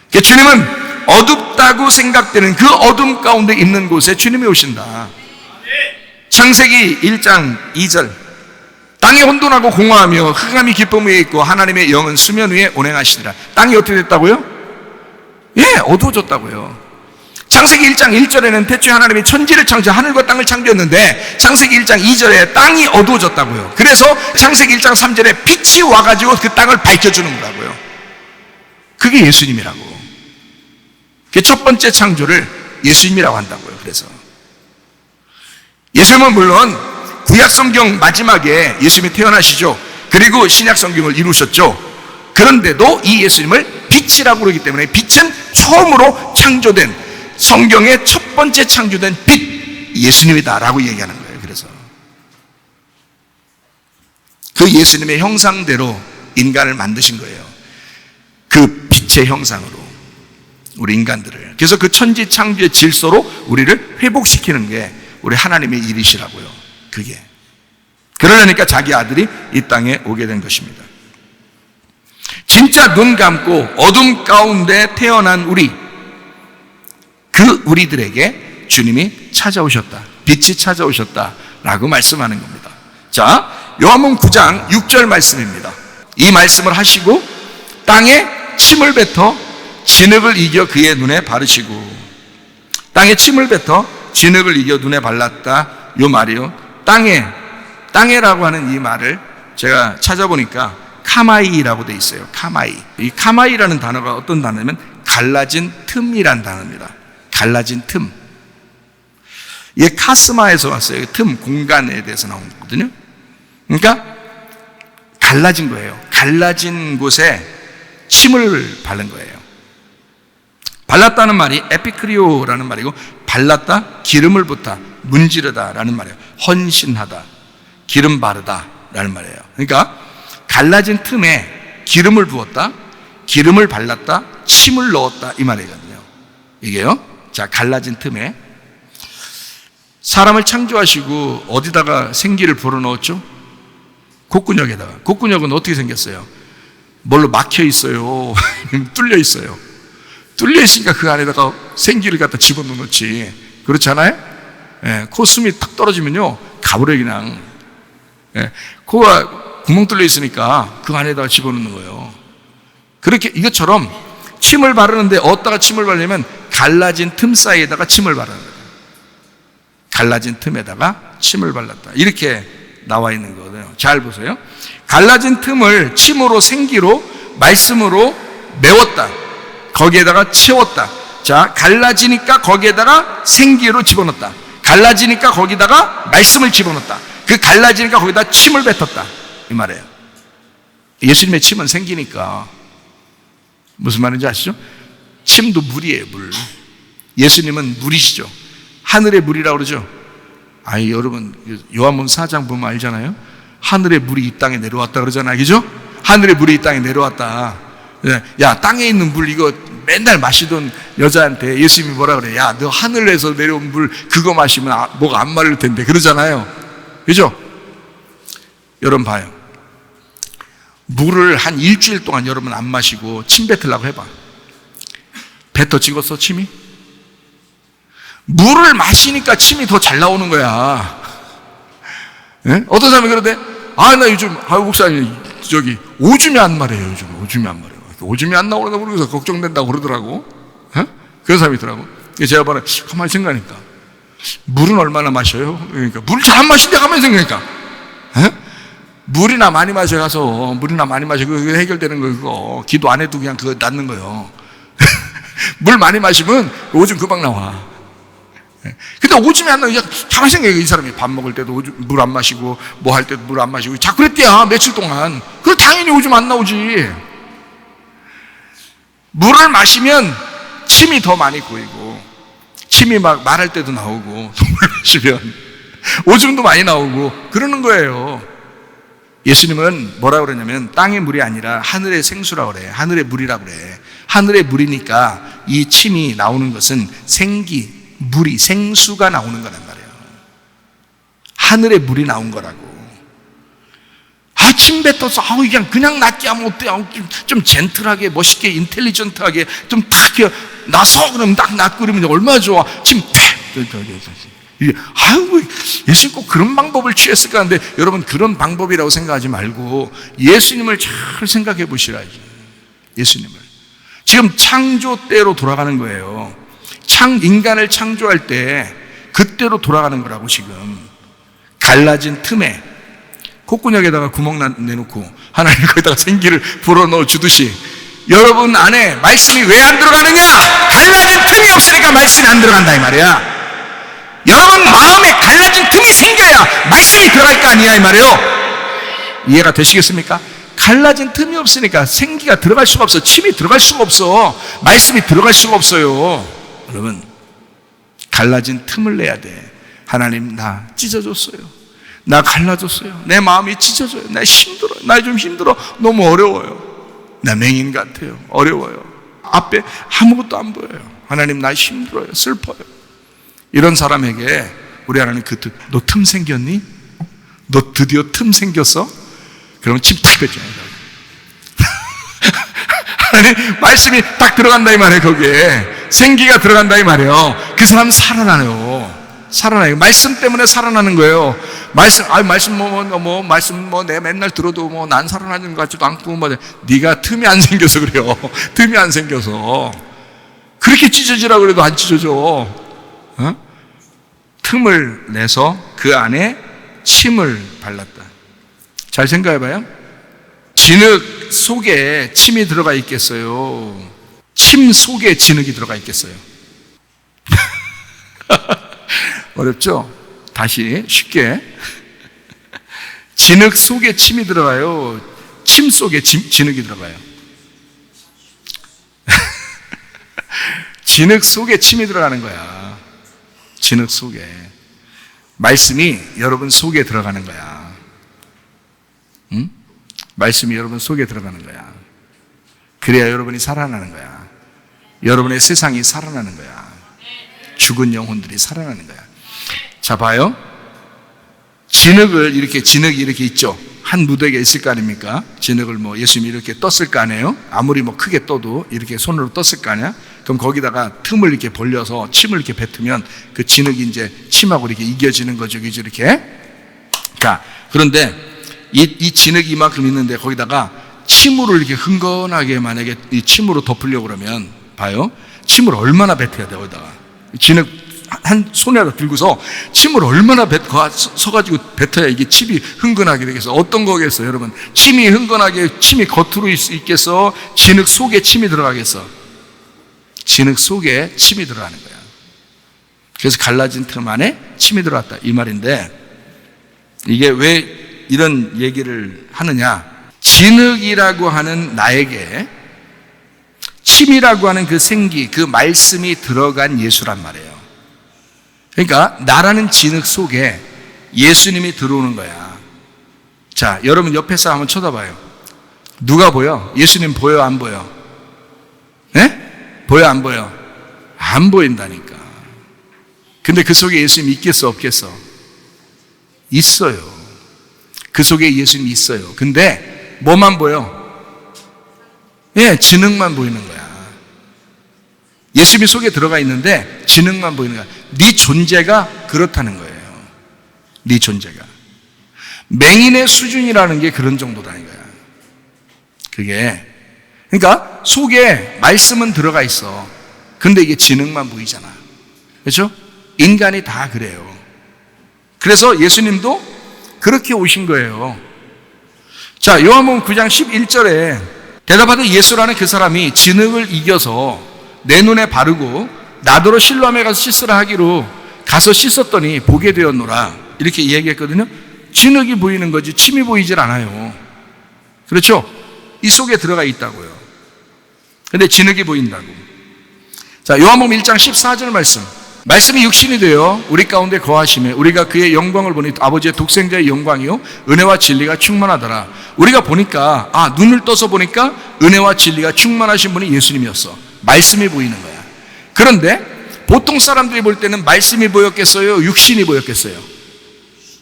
그러니까 주님은 어둡다고 생각되는 그 어둠 가운데 있는 곳에 주님이 오신다. 창세기 1장 2절 땅이 혼돈하고 공허하며 흑암이 기쁨 위에 있고 하나님의 영은 수면 위에 운행하시니라. 땅이 어떻게 됐다고요? 예, 어두워졌다고요. 창세기 1장 1절에는 태초에 하나님이 천지를 창조 하늘과 땅을 창조했는데 창세기 1장 2절에 땅이 어두워졌다고요. 그래서 창세기 1장 3절에 빛이 와가지고 그 땅을 밝혀주는 거라고요. 그게 예수님이라고. 그게 첫 번째 창조를 예수님이라고 한다고요. 그래서 예수님은 물론 구약성경 마지막에 예수님이 태어나시죠. 그리고 신약성경을 이루셨죠. 그런데도 이 예수님을 빛이라고 그러기 때문에 빛은 처음으로 창조된 성경의 첫 번째 창조된 빛 예수님이다라고 얘기하는 거예요. 그래서 그 예수님의 형상대로 인간을 만드신 거예요. 그 빛의 형상으로 우리 인간들을. 그래서 그 천지 창조의 질서로 우리를 회복시키는 게 우리 하나님의 일이시라고요. 그게. 그러려니까 자기 아들이 이 땅에 오게 된 것입니다. 진짜 눈 감고 어둠 가운데 태어난 우리들에게 주님이 찾아오셨다. 빛이 찾아오셨다라고 말씀하는 겁니다. 자, 요한복음 9장 6절 말씀입니다. 이 말씀을 하시고 땅에 침을 뱉어 진흙을 이겨 그의 눈에 바르시고. 땅에 침을 뱉어 진흙을 이겨 눈에 발랐다. 요 말이요. 땅에라고 하는 이 말을 제가 찾아보니까 카마이라고 돼 있어요. 카마이. 이 카마이라는 단어가 어떤 단어냐면 갈라진 틈이란 단어입니다. 갈라진 틈. 이게 카스마에서 왔어요. 틈, 공간에 대해서 나온 거거든요. 그러니까 갈라진 거예요. 갈라진 곳에 침을 바른 거예요. 발랐다는 말이 에피크리오라는 말이고, 발랐다, 기름을 붓다, 문지르다라는 말이에요. 헌신하다, 기름 바르다 라는 말이에요. 그러니까 갈라진 틈에 기름을 부었다, 기름을 발랐다, 침을 넣었다 이 말이거든요. 이게요. 자, 갈라진 틈에 사람을 창조하시고 어디다가 생기를 불어넣었죠? 콧구녕에다가. 콧구녕은 어떻게 생겼어요? 뭘로 막혀 있어요? 뚫려 있어요. 뚫려 있으니까 그 안에다가 생기를 갖다 집어넣지. 그렇잖아요? 예, 코 숨이 탁 떨어지면요 가버려 그냥. 예, 코가 구멍 뚫려 있으니까 그 안에다가 집어넣는 거예요. 그렇게 이것처럼 침을 바르는데 어디다가 침을 바르냐면 갈라진 틈 사이에다가 침을 바르는 거예요. 갈라진 틈에다가 침을 발랐다. 이렇게 나와 있는 거거든요. 잘 보세요. 갈라진 틈을 침으로 생기로 말씀으로 메웠다. 거기에다가 채웠다. 자, 갈라지니까 거기에다가 생기로 집어넣었다. 갈라지니까 거기다가 말씀을 집어넣었다. 그 갈라지니까 거기다 침을 뱉었다. 이 말이에요. 예수님의 침은 생기니까. 무슨 말인지 아시죠? 침도 물이에요, 물. 예수님은 물이시죠. 하늘의 물이라고 그러죠. 아니, 여러분, 요한복음 4장 보면 알잖아요. 하늘의 물이 이 땅에 내려왔다 그러잖아요. 그죠? 하늘의 물이 이 땅에 내려왔다. 야, 땅에 있는 물 이거 맨날 마시던 여자한테 예수님이 뭐라 그래? 야, 너 하늘에서 내려온 물 그거 마시면 뭐가 안 마를 텐데. 그러잖아요. 그죠? 여러분 봐요. 물을 한 일주일 동안 여러분 안 마시고 침 뱉으려고 해봐. 뱉어 찍었어, 침이? 물을 마시니까 침이 더 잘 나오는 거야. 네? 어떤 사람이 그러대? 나 요즘, 목사님, 오줌이 안 마래요, 요즘. 오줌이 안 마래요. 오줌이 안 나오려다 그래서 걱정된다고 그러더라고. 그런 사람이 있더라고. 제가 봐라, 가만히 생각하니까. 물은 얼마나 마셔요? 그러니까, 물을 잘 안 마신데 가만히 생각하니까. 물이나 많이 마셔가서, 물이나 많이 마셔. 그거 해결되는 거, 그거. 기도 안 해도 그냥 그거 낫는 거예요. 물 많이 마시면 오줌 금방 나와. 근데 오줌이 안 나고, 가만히 생각해. 이 사람이 밥 먹을 때도 물 안 마시고, 뭐 할 때도 물 안 마시고. 자꾸 그랬대야, 며칠 동안. 그럼 당연히 오줌 안 나오지. 물을 마시면 침이 더 많이 고이고, 침이 막 말할 때도 나오고, 물 마시면. 오줌도 많이 나오고 그러는 거예요. 예수님은 뭐라고 그러냐면 땅의 물이 아니라 하늘의 생수라고 그래. 하늘의 물이라고 그래. 하늘의 물이니까 이 침이 나오는 것은 생기, 물이, 생수가 나오는 거란 말이에요. 하늘의 물이 나온 거라고. 침 뱉어서 그냥 낫게 하면 어때? 좀 젠틀하게, 멋있게, 인텔리전트하게 좀 탁 나서 그러면 딱 낫고 그러면 얼마나 좋아. 침 예수님 꼭 그런 방법을 취했을까 하는데, 여러분 그런 방법이라고 생각하지 말고 예수님을 잘 생각해 보시라지. 예수님을. 지금 창조 때로 돌아가는 거예요. 인간을 창조할 때 그때로 돌아가는 거라고. 지금 갈라진 틈에 콧구녕에다가 구멍 내놓고 하나님 거기다가 생기를 불어넣어 주듯이 여러분 안에 말씀이 왜 안 들어가느냐? 갈라진 틈이 없으니까 말씀이 안 들어간다 이 말이야. 여러분 마음에 갈라진 틈이 생겨야 말씀이 들어갈 거 아니야 이 말이에요. 이해가 되시겠습니까? 갈라진 틈이 없으니까 생기가 들어갈 수가 없어. 침이 들어갈 수가 없어. 말씀이 들어갈 수가 없어요. 여러분 갈라진 틈을 내야 돼. 하나님 나 찢어졌어요. 나 갈라졌어요. 내 마음이 찢어져요. 나 힘들어요. 나 좀 힘들어. 너무 어려워요. 나 맹인 같아요. 어려워요. 앞에 아무것도 안 보여요. 하나님 나 힘들어요. 슬퍼요. 이런 사람에게 우리 하나님 너 틈 생겼니? 너 드디어 틈 생겼어? 그러면 침 탁 뱉잖아요. 하나님 말씀이 딱 들어간다 이 말이에요. 거기에 생기가 들어간다 이 말이에요. 그 사람 살아나요. 말씀 때문에 살아나는 거예요. 말씀 내가 맨날 들어도 난 살아나는 것 같지도 않고 네가 틈이 안 생겨서 그래요. 틈이 안 생겨서. 그렇게 찢어지라고 그래도 안 찢어져. 틈을 내서 그 안에 침을 발랐다. 잘 생각해봐요. 진흙 속에 침이 들어가 있겠어요? 침 속에 진흙이 들어가 있겠어요? 어렵죠? 다시 쉽게. 진흙 속에 침이 들어가요? 침 속에 진흙이 들어가요? 진흙 속에 침이 들어가는 거야. 진흙 속에. 말씀이 여러분 속에 들어가는 거야. 응? 말씀이 여러분 속에 들어가는 거야. 그래야 여러분이 살아나는 거야. 여러분의 세상이 살아나는 거야. 죽은 영혼들이 살아나는 거야. 자, 봐요. 진흙이 이렇게 있죠. 한 무더기가 있을 거 아닙니까? 진흙을 예수님이 이렇게 떴을 거 아니에요? 아무리 크게 떠도 이렇게 손으로 떴을 거 아니야? 그럼 거기다가 틈을 이렇게 벌려서 침을 이렇게 뱉으면 그 진흙이 이제 침하고 이렇게 이겨지는 거죠. 이렇게. 자, 그런데 이 진흙이 이만큼 있는데 거기다가 침으로 이렇게 흥건하게 만약에 이 침으로 덮으려고 그러면 봐요. 침을 얼마나 뱉어야 돼, 거기다가. 진흙 한 손에다 들고서 침을 얼마나 서가지고 뱉어야 이게 침이 흥건하게 되겠어. 어떤 거겠어, 여러분? 침이 흥건하게, 침이 겉으로 있겠어? 진흙 속에 침이 들어가겠어? 진흙 속에 침이 들어가는 거야. 그래서 갈라진 틈 안에 침이 들어갔다. 이 말인데, 이게 왜 이런 얘기를 하느냐? 진흙이라고 하는 나에게 침이라고 하는 그 생기, 그 말씀이 들어간 예수란 말이에요. 그러니까 나라는 진흙 속에 예수님이 들어오는 거야. 자, 여러분 옆에서 한번 쳐다봐요. 누가 보여? 예수님 보여, 안 보여? 네? 보여, 안 보여? 안 보인다니까. 근데 그 속에 예수님이 있겠어, 없겠어? 있어요. 그 속에 예수님이 있어요. 근데 뭐만 보여? 진흙만 보이는 거야. 예수님이 속에 들어가 있는데 진흙만 보이는 거야. 네 존재가 그렇다는 거예요. 네 존재가. 맹인의 수준이라는 게 그런 정도라는 거야. 그게. 그러니까 속에 말씀은 들어가 있어. 근데 이게 진흙만 보이잖아. 그렇죠? 인간이 다 그래요. 그래서 예수님도 그렇게 오신 거예요. 자, 요한복음 9장 11절에 대답하되 예수라는 그 사람이 진흙을 이겨서 내 눈에 바르고 나더러 실로암에 가서 씻으라 하기로 가서 씻었더니 보게 되었노라. 이렇게 얘기했거든요. 진흙이 보이는 거지 침이 보이질 않아요. 그렇죠? 이 속에 들어가 있다고요. 근데 진흙이 보인다고. 자, 요한복음 1장 14절 말씀. 말씀이 육신이 되어 우리 가운데 거하시며 우리가 그의 영광을 보니 아버지의 독생자의 영광이요 은혜와 진리가 충만하더라. 우리가 보니까 눈을 떠서 보니까 은혜와 진리가 충만하신 분이 예수님이었어. 말씀이 보이는 거야. 그런데 보통 사람들이 볼 때는 말씀이 보였겠어요? 육신이 보였겠어요?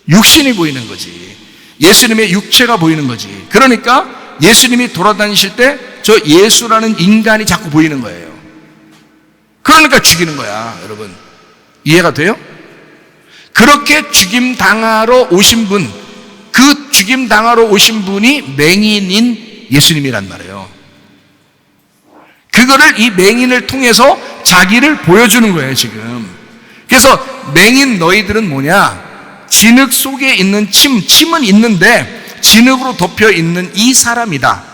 육신이 보이는 거지. 예수님의 육체가 보이는 거지. 그러니까 예수님이 돌아다니실 때 저 예수라는 인간이 자꾸 보이는 거예요. 그러니까 죽이는 거야, 여러분. 이해가 돼요? 그렇게 죽임 당하러 오신 분, 그 죽임 당하러 오신 분이 맹인인 예수님이란 말이에요. 그거를 이 맹인을 통해서 자기를 보여주는 거예요, 지금. 그래서 맹인 너희들은 뭐냐? 진흙 속에 있는 침은 있는데 진흙으로 덮여 있는 이 사람이다.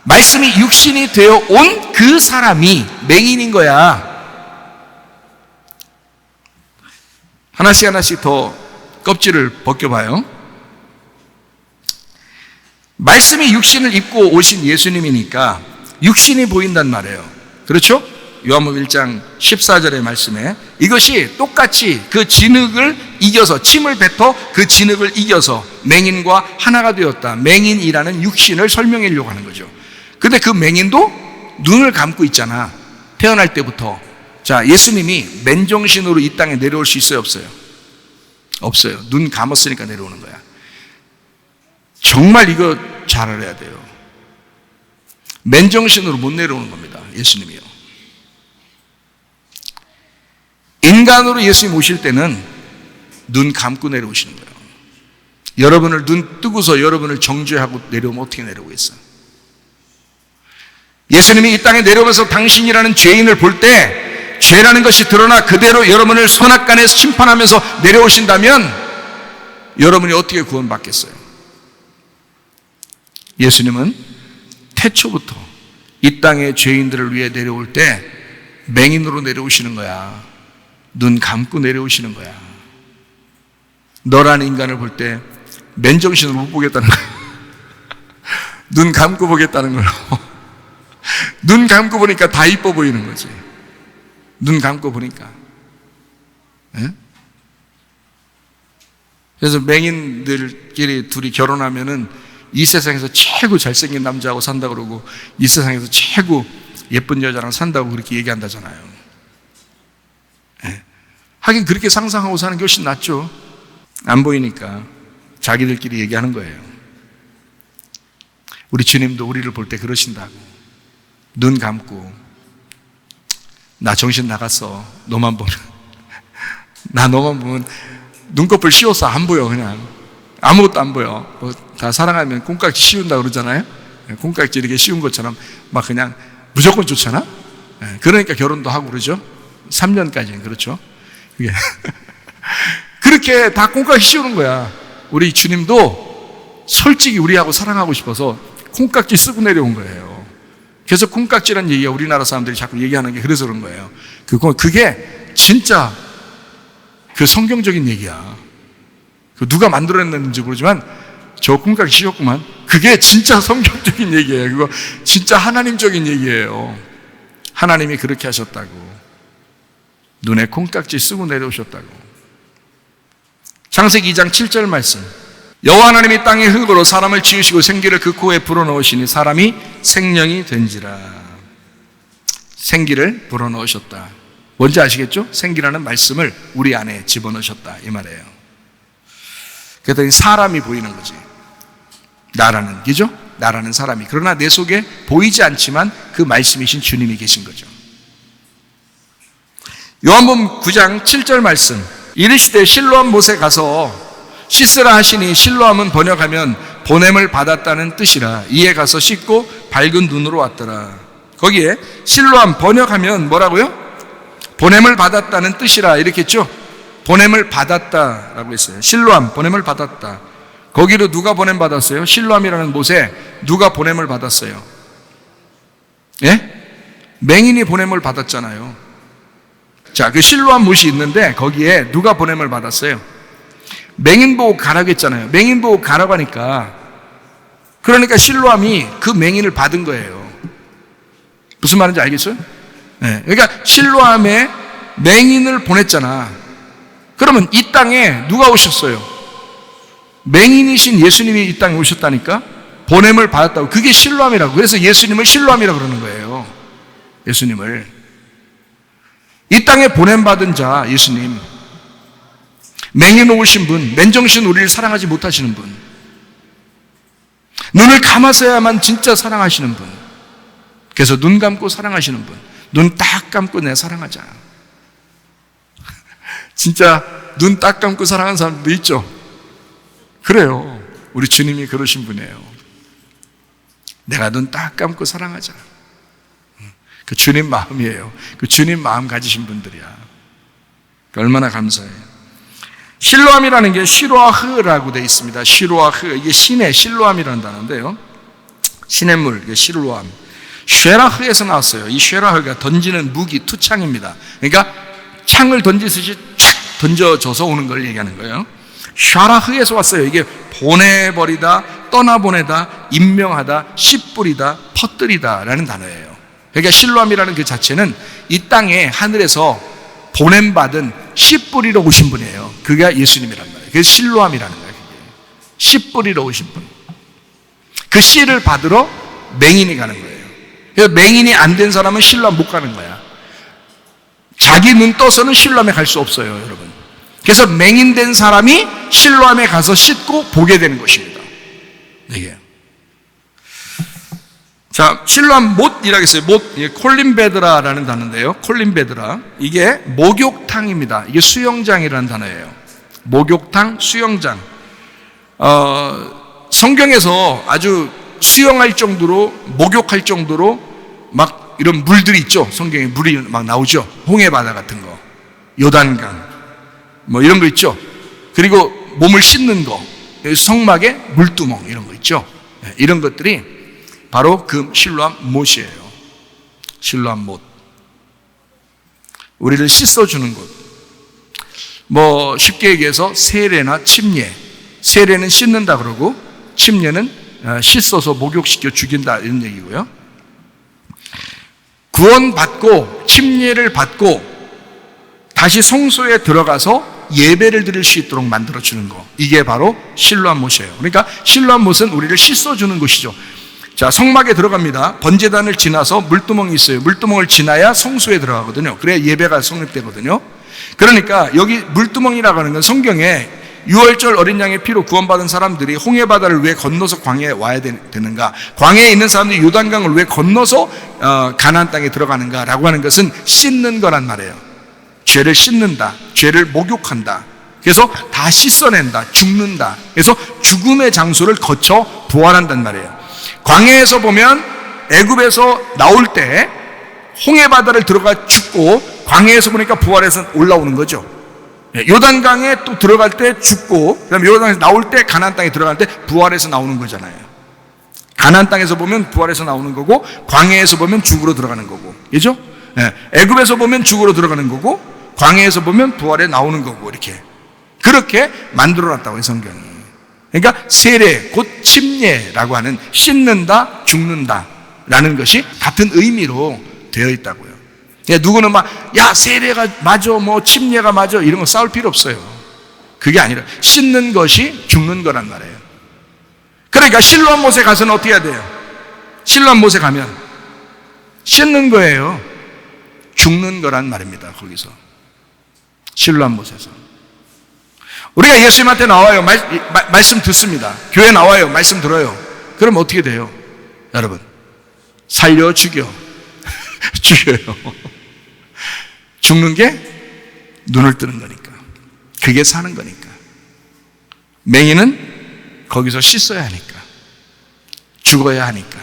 말씀이 육신이 되어 온 그 사람이 맹인인 거야. 하나씩 더 껍질을 벗겨봐요. 말씀이 육신을 입고 오신 예수님이니까 육신이 보인단 말이에요. 그렇죠? 요한복음 1장 14절의 말씀에 이것이 똑같이 그 진흙을 이겨서 침을 뱉어 그 진흙을 이겨서 맹인과 하나가 되었다. 맹인이라는 육신을 설명하려고 하는 거죠. 근데 그 맹인도 눈을 감고 있잖아. 태어날 때부터. 자, 예수님이 맨정신으로 이 땅에 내려올 수 있어요, 없어요? 없어요. 눈 감았으니까 내려오는 거야. 정말 이거 잘 알아야 돼요. 맨정신으로 못 내려오는 겁니다, 예수님이요. 인간으로 예수님 오실 때는 눈 감고 내려오시는 거예요. 여러분을 눈 뜨고서 여러분을 정죄하고 내려오면 어떻게 내려오겠어요? 예수님이 이 땅에 내려오면서 당신이라는 죄인을 볼 때 죄라는 것이 드러나 그대로 여러분을 선악간에서 심판하면서 내려오신다면 여러분이 어떻게 구원받겠어요? 예수님은 태초부터 이 땅의 죄인들을 위해 내려올 때 맹인으로 내려오시는 거야. 눈 감고 내려오시는 거야. 너라는 인간을 볼 때 맨정신으로 못 보겠다는 거야. 눈 감고 보겠다는 거예요. 눈 감고 보니까 다 이뻐 보이는 거지. 눈 감고 보니까. 네? 그래서 맹인들끼리 둘이 결혼하면은 이 세상에서 최고 잘생긴 남자하고 산다 그러고 이 세상에서 최고 예쁜 여자랑 산다고 그렇게 얘기한다잖아요. 네. 하긴 그렇게 상상하고 사는 게 훨씬 낫죠. 안 보이니까 자기들끼리 얘기하는 거예요. 우리 주님도 우리를 볼 때 그러신다고. 눈 감고 나 정신 나갔어. 너만 보면 나 너만 보면 눈꺼풀 씌워서 안 보여. 그냥 아무것도 안 보여. 뭐 다 사랑하면 콩깍지 씌운다 그러잖아요. 콩깍지 이렇게 씌운 것처럼 막 그냥 무조건 좋잖아. 그러니까 결혼도 하고 그러죠. 3년까지는 그렇죠. 그게 그렇게 다 콩깍지 씌우는 거야. 우리 주님도 솔직히 우리하고 사랑하고 싶어서 콩깍지 쓰고 내려온 거예요. 그래서 콩깍지라는 얘기가 우리나라 사람들이 자꾸 얘기하는 게 그래서 그런 거예요. 그게 진짜 그 성경적인 얘기야. 누가 만들어냈는지 모르지만 저 콩깍지 씌웠구만. 그게 진짜 성경적인 얘기예요. 그거 진짜 하나님적인 얘기예요. 하나님이 그렇게 하셨다고. 눈에 콩깍지 쓰고 내려오셨다고. 창세기 2장 7절 말씀. 여호와 하나님이 땅의 흙으로 사람을 지으시고 생기를 그 코에 불어넣으시니 사람이 생명이 된지라. 생기를 불어넣으셨다. 뭔지 아시겠죠? 생기라는 말씀을 우리 안에 집어넣으셨다 이 말이에요. 그랬더니 사람이 보이는 거지. 나라는, 그죠? 나라는 사람이. 그러나 내 속에 보이지 않지만 그 말씀이신 주님이 계신 거죠. 요한복음 9장 7절 말씀. 이르시되 실로암 못에 가서 씻으라 하시니 실로암은 번역하면 보냄을 받았다는 뜻이라. 이에 가서 씻고 밝은 눈으로 왔더라. 거기에 실로암 번역하면 뭐라고요? 보냄을 받았다는 뜻이라 이렇게 했죠. 보냄을 받았다라고 했어요. 실로암 보냄을 받았다. 거기로 누가 보냄 받았어요? 실로암이라는 못에 누가 보냄을 받았어요? 예? 맹인이 보냄을 받았잖아요. 자, 그 실로암 못이 있는데 거기에 누가 보냄을 받았어요? 맹인 보고 가라고 했잖아요. 맹인 보고 가라고 하니까 그러니까 실로암이 그 맹인을 받은 거예요. 무슨 말인지 알겠어요? 네. 그러니까 실로암에 맹인을 보냈잖아. 그러면 이 땅에 누가 오셨어요? 맹인이신 예수님이 이 땅에 오셨다니까? 보냄을 받았다고. 그게 실로암이라고. 그래서 예수님을 실로암이라고 그러는 거예요. 예수님을. 이 땅에 보냄받은 자, 예수님. 맹인 오신 분, 맨정신 우리를 사랑하지 못하시는 분. 눈을 감아서야만 진짜 사랑하시는 분. 그래서 눈 감고 사랑하시는 분. 눈 딱 감고 내 사랑하자. 진짜 눈 딱 감고 사랑하는 사람도 있죠. 그래요. 우리 주님이 그러신 분이에요. 내가 눈 딱 감고 사랑하자. 그 주님 마음이에요. 그 주님 마음 가지신 분들이야. 얼마나 감사해요. 실로암이라는 게 시로아흐라고 되어 있습니다. 시로아흐. 이게 신의 실로암이라는 단어인데요. 시냇물, 이게 실로암. 쉐라흐에서 나왔어요. 이 쉐라흐가 던지는 무기, 투창입니다. 그러니까 창을 던지듯이 촥 던져져서 오는 걸 얘기하는 거예요. 쉐라흐에서 왔어요. 이게 보내버리다, 떠나보내다, 임명하다, 씨뿌리다, 퍼뜨리다 라는 단어예요. 그러니까 실로암이라는 그 자체는 이 땅에 하늘에서 보냄받은 씨 뿌리러 오신 분이에요. 그게 예수님이란 말이에요. 그게 실로암이라는 거예요. 씨 뿌리러 오신 분. 그 씨를 받으러 맹인이 가는 거예요. 그래서 맹인이 안 된 사람은 실로암 못 가는 거야. 자기 눈 떠서는 실로암에 갈 수 없어요, 여러분. 그래서 맹인된 사람이 실로암에 가서 씻고 보게 되는 것입니다. 이게. 자, 실로암 못이라고 했어요. 못, 콜림베드라라는 단어인데요. 콜림베드라. 이게 목욕탕입니다. 이게 수영장이라는 단어예요. 목욕탕, 수영장. 성경에서 아주 수영할 정도로, 목욕할 정도로 막 이런 물들이 있죠. 성경에 물이 막 나오죠. 홍해바다 같은 거, 요단강, 뭐 이런 거 있죠. 그리고 몸을 씻는 거, 성막에 물두멍 이런 거 있죠. 이런 것들이 바로 그 실로암 못이에요. 실로암 못. 우리를 씻어주는 곳. 뭐 쉽게 얘기해서 세례나 침례. 세례는 씻는다 그러고 침례는 씻어서 목욕시켜 죽인다 이런 얘기고요. 구원받고 침례를 받고 다시 성소에 들어가서 예배를 드릴 수 있도록 만들어주는 거. 이게 바로 실로암 못이에요. 그러니까 실로암 못은 우리를 씻어주는 곳이죠. 자, 성막에 들어갑니다. 번제단을 지나서 물두멍이 있어요. 물두멍을 지나야 성소에 들어가거든요. 그래야 예배가 성립되거든요. 그러니까 여기 물두멍이라고 하는 건 성경에 유월절 어린 양의 피로 구원받은 사람들이 홍해바다를 왜 건너서 광야에 와야 되는가? 광야에 있는 사람들이 요단강을 왜 건너서 가나안 땅에 들어가는가라고 하는 것은 씻는 거란 말이에요. 죄를 씻는다. 죄를 목욕한다. 그래서 다 씻어낸다. 죽는다. 그래서 죽음의 장소를 거쳐 부활한단 말이에요. 광야에서 보면 애굽에서 나올 때 홍해바다를 들어가 죽고 광야에서 보니까 부활해서 올라오는 거죠. 요단강에 또 들어갈 때 죽고 그다음에 요단강에서 나올 때 가나안 땅에 들어갈 때 부활해서 나오는 거잖아요. 가나안 땅에서 보면 부활해서 나오는 거고 광야에서 보면 죽으로 들어가는 거고. 그죠? 애굽에서 보면 죽으로 들어가는 거고 광야에서 보면 부활해 나오는 거고 이렇게. 그렇게 만들어 놨다고요, 성경이. 그러니까 세례, 곧 침례라고 하는 씻는다, 죽는다 라는 것이 같은 의미로 되어 있다고요. 누구는 막, 야, 세례가 맞아, 뭐 침례가 맞아 이런 거 싸울 필요 없어요. 그게 아니라 씻는 것이 죽는 거란 말이에요. 그러니까 실로암 못에 가서는 어떻게 해야 돼요? 실로암 못에 가면 씻는 거예요. 죽는 거란 말입니다. 거기서 실로암 못에서 우리가 예수님한테 나와요. 말씀 듣습니다. 교회 나와요. 말씀 들어요. 그럼 어떻게 돼요? 여러분, 살려 죽여. 죽여요. 죽는 게 눈을 뜨는 거니까. 그게 사는 거니까. 맹인은 거기서 씻어야 하니까. 죽어야 하니까.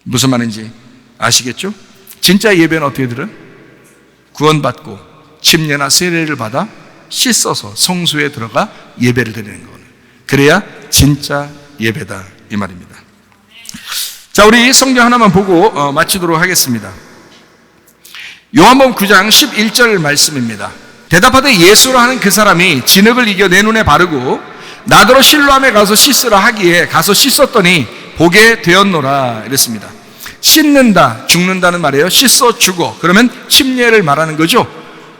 무슨 말인지 아시겠죠? 진짜 예배는 어떻게 들어요? 구원받고 침례나 세례를 받아 씻어서 성소에 들어가 예배를 드리는 거예요. 그래야 진짜 예배다 이 말입니다. 자, 우리 성경 하나만 보고 마치도록 하겠습니다. 요한복음 9장 11절 말씀입니다. 대답하되 예수라 하는 그 사람이 진흙을 이겨 내 눈에 바르고 나더러 실로암에 가서 씻으라 하기에 가서 씻었더니 보게 되었노라 이랬습니다. 씻는다, 죽는다는 말이에요. 씻어 죽어. 그러면 침례를 말하는 거죠.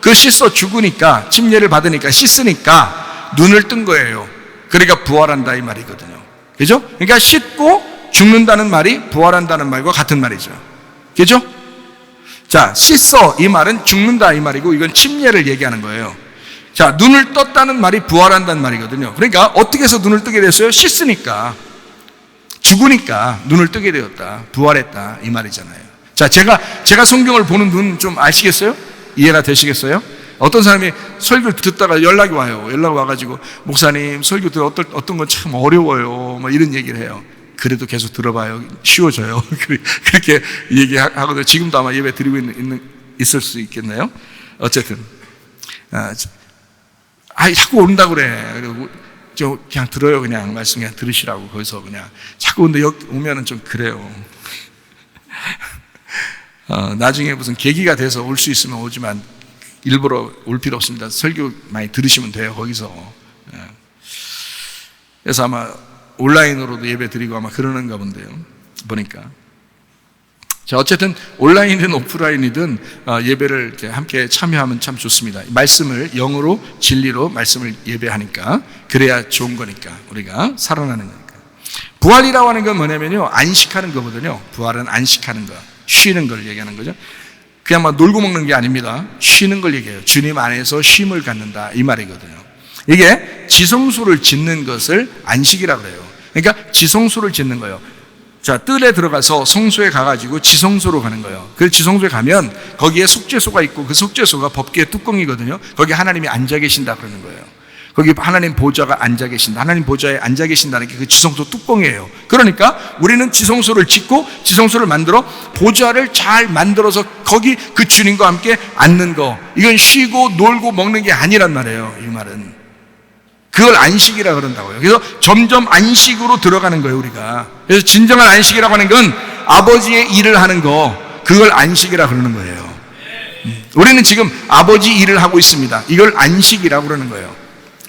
그 씻어 죽으니까, 침례를 받으니까, 씻으니까 눈을 뜬 거예요. 그러니까 부활한다 이 말이거든요. 그죠? 그러니까 씻고 죽는다는 말이 부활한다는 말과 같은 말이죠. 그죠? 자, 씻어 이 말은 죽는다 이 말이고, 이건 침례를 얘기하는 거예요. 자, 눈을 떴다는 말이 부활한다는 말이거든요. 그러니까 어떻게 해서 눈을 뜨게 됐어요? 씻으니까, 죽으니까 눈을 뜨게 되었다, 부활했다 이 말이잖아요. 자, 제가 성경을 보는 눈 좀 아시겠어요? 이해가 되시겠어요? 어떤 사람이 설교를 듣다가 연락이 와요. 연락 와가지고, 목사님 설교 들 어떤 건 참 어려워요, 뭐 이런 얘기를 해요. 그래도 계속 들어봐요. 쉬워져요. 그렇게 얘기하거든요. 지금도 아마 예배 드리고 있을 수 있겠네요. 어쨌든 자꾸 온다고 그래. 그리고 저 그냥 들어요. 그냥 말씀 그냥 들으시라고. 거기서 그냥 자꾸 근데 여기 오면은 좀 그래요. 나중에 무슨 계기가 돼서 올 수 있으면 오지만 일부러 올 필요 없습니다. 설교 많이 들으시면 돼요. 거기서. 그래서 아마 온라인으로도 예배 드리고 아마 그러는가 본데요. 보니까. 자, 어쨌든 온라인이든 오프라인이든 예배를 이렇게 함께 참여하면 참 좋습니다. 말씀을 영으로 진리로 말씀을 예배하니까, 그래야 좋은 거니까, 우리가 살아나는 거니까. 부활이라고 하는 건 뭐냐면요, 안식하는 거거든요. 부활은 안식하는 거, 쉬는 걸 얘기하는 거죠. 그냥 막 놀고 먹는 게 아닙니다. 쉬는 걸 얘기해요. 주님 안에서 쉼을 갖는다 이 말이거든요. 이게 지성소를 짓는 것을 안식이라고 그래요. 그러니까 지성소를 짓는 거예요. 자, 뜰에 들어가서 성소에 가가지고 지성소로 가는 거예요. 그 지성소에 가면 거기에 속죄소가 있고, 그 속죄소가 법궤의 뚜껑이거든요. 거기 하나님이 앉아 계신다 그러는 거예요. 거기 하나님 보좌가 앉아 계신다. 하나님 보좌에 앉아 계신다는 게 그 지성소 뚜껑이에요. 그러니까 우리는 지성소를 짓고 지성소를 만들어 보좌를 잘 만들어서 거기 그 주님과 함께 앉는 거, 이건 쉬고 놀고 먹는 게 아니란 말이에요. 이 말은 그걸 안식이라 그런다고요. 그래서 점점 안식으로 들어가는 거예요, 우리가. 그래서 진정한 안식이라고 하는 건 아버지의 일을 하는 거, 그걸 안식이라 그러는 거예요. 우리는 지금 아버지 일을 하고 있습니다. 이걸 안식이라고 그러는 거예요.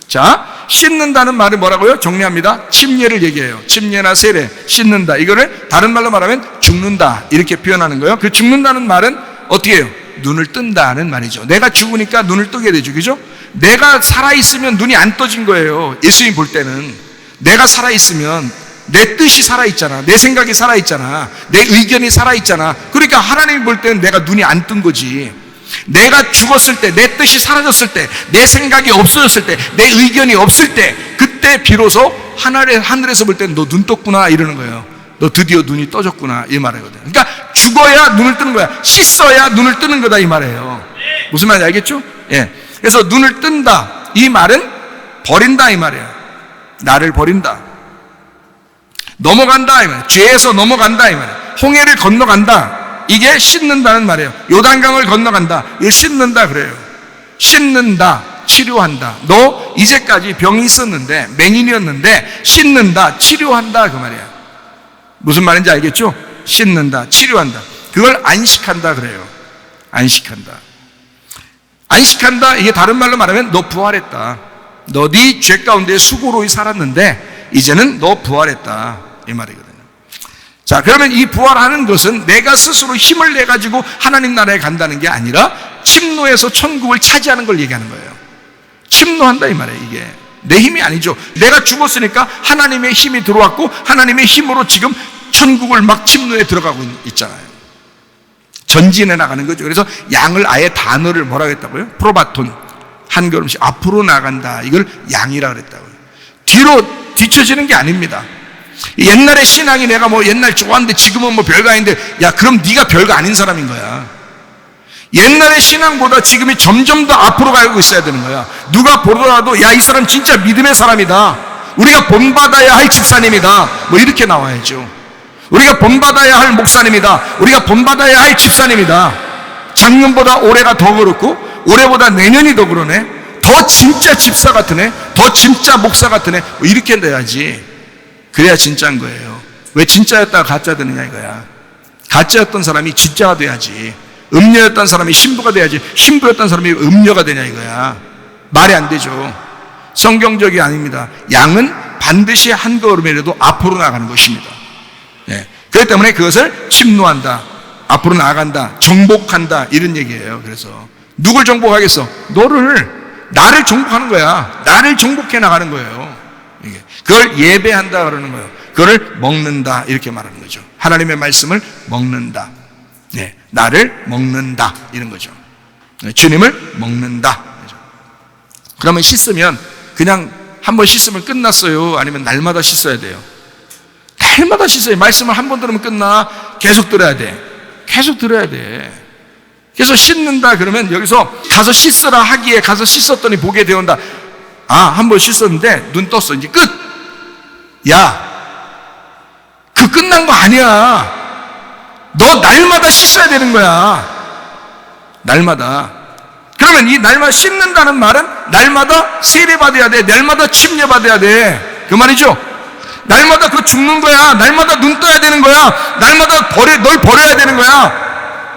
자, 씻는다는 말은 뭐라고요? 정리합니다. 침례를 얘기해요. 침례나 세례, 씻는다. 이거를 다른 말로 말하면 죽는다, 이렇게 표현하는 거예요. 그 죽는다는 말은 어떻게 해요? 눈을 뜬다는 말이죠. 내가 죽으니까 눈을 뜨게 되죠. 그죠? 내가 살아있으면 눈이 안 떠진 거예요. 예수님 볼 때는 내가 살아있으면 내 뜻이 살아있잖아, 내 생각이 살아있잖아, 내 의견이 살아있잖아. 그러니까 하나님 볼 때는 내가 눈이 안 뜬 거지. 내가 죽었을 때, 내 뜻이 사라졌을 때, 내 생각이 없어졌을 때, 내 의견이 없을 때, 그때 비로소 하늘에서 볼 때는 너 눈 떴구나 이러는 거예요. 너 드디어 눈이 떠졌구나 이 말이거든. 그러니까 죽어야 눈을 뜨는 거야. 씻어야 눈을 뜨는 거다 이 말이에요. 무슨 말인지 알겠죠? 예. 그래서 눈을 뜬다 이 말은 버린다 이 말이에요. 나를 버린다, 넘어간다 이 말이에요. 죄에서 넘어간다 이 말이에요. 홍해를 건너간다, 이게 씻는다는 말이에요. 요단강을 건너간다, 이걸 씻는다 그래요. 씻는다, 치료한다. 너 이제까지 병이 있었는데, 맹인이었는데 씻는다, 치료한다 그 말이야. 무슨 말인지 알겠죠? 씻는다, 치료한다. 그걸 안식한다 그래요. 안식한다. 안식한다, 이게 다른 말로 말하면 너 부활했다. 너 네 죄 가운데 수고로이 살았는데 이제는 너 부활했다 이 말이거든요. 자, 그러면 이 부활하는 것은 내가 스스로 힘을 내 가지고 하나님 나라에 간다는 게 아니라 침노에서 천국을 차지하는 걸 얘기하는 거예요. 침노한다 이 말이에요. 이게 내 힘이 아니죠. 내가 죽었으니까 하나님의 힘이 들어왔고, 하나님의 힘으로 지금 천국을 막 침노에 들어가고 있잖아요. 전진해 나가는 거죠. 그래서 양을 아예 단어를 뭐라고 했다고요? 프로바톤. 한 걸음씩 앞으로 나간다. 이걸 양이라 그랬다고요. 뒤로 뒤처지는 게 아닙니다. 옛날에 신앙이 내가 뭐 옛날 좋았는데 지금은 뭐 별거 아닌데, 야, 그럼 네가 별거 아닌 사람인 거야. 옛날의 신앙보다 지금이 점점 더 앞으로 가고 있어야 되는 거야. 누가 보더라도 야, 이 사람 진짜 믿음의 사람이다, 우리가 본받아야 할 집사님이다, 뭐 이렇게 나와야죠. 우리가 본받아야 할 목사님이다, 우리가 본받아야 할 집사님이다. 작년보다 올해가 더 그렇고 올해보다 내년이 더 그러네, 더 진짜 집사 같으네, 더 진짜 목사 같으네, 뭐 이렇게 돼야지. 그래야 진짜인 거예요. 왜 진짜였다가 가짜 되느냐 이거야. 가짜였던 사람이 진짜가 돼야지. 음녀였던 사람이 신부가 돼야지 신부였던 사람이 음녀가 되냐 이거야. 말이 안 되죠. 성경적이 아닙니다. 양은 반드시 한 걸음이라도 앞으로 나가는 것입니다. 네. 그렇기 때문에 그것을 침노한다, 앞으로 나아간다, 정복한다 이런 얘기예요. 그래서 누굴 정복하겠어? 나를 정복하는 거야. 나를 정복해 나가는 거예요. 그걸 예배한다 그러는 거예요. 그걸 먹는다 이렇게 말하는 거죠. 하나님의 말씀을 먹는다. 네, 나를 먹는다 이런 거죠. 주님을 먹는다. 그러면 씻으면 그냥 한번 씻으면 끝났어요? 아니면 날마다 씻어야 돼요? 날마다 씻어요. 말씀을 한 번 들으면 끝나? 계속 들어야 돼. 계속 들어야 돼. 그래서 씻는다 그러면 여기서 가서 씻으라 하기에 가서 씻었더니 보게 되온다. 한 번 씻었는데 눈 떴어. 이제 끝. 야, 그 끝난 거 아니야. 너 날마다 씻어야 되는 거야. 날마다. 그러면 이 날마다 씻는다는 말은 날마다 세례받아야 돼. 날마다 침례받아야 돼. 그 말이죠. 날마다 그거 죽는 거야. 날마다 눈 떠야 되는 거야. 날마다 널 버려야 되는 거야.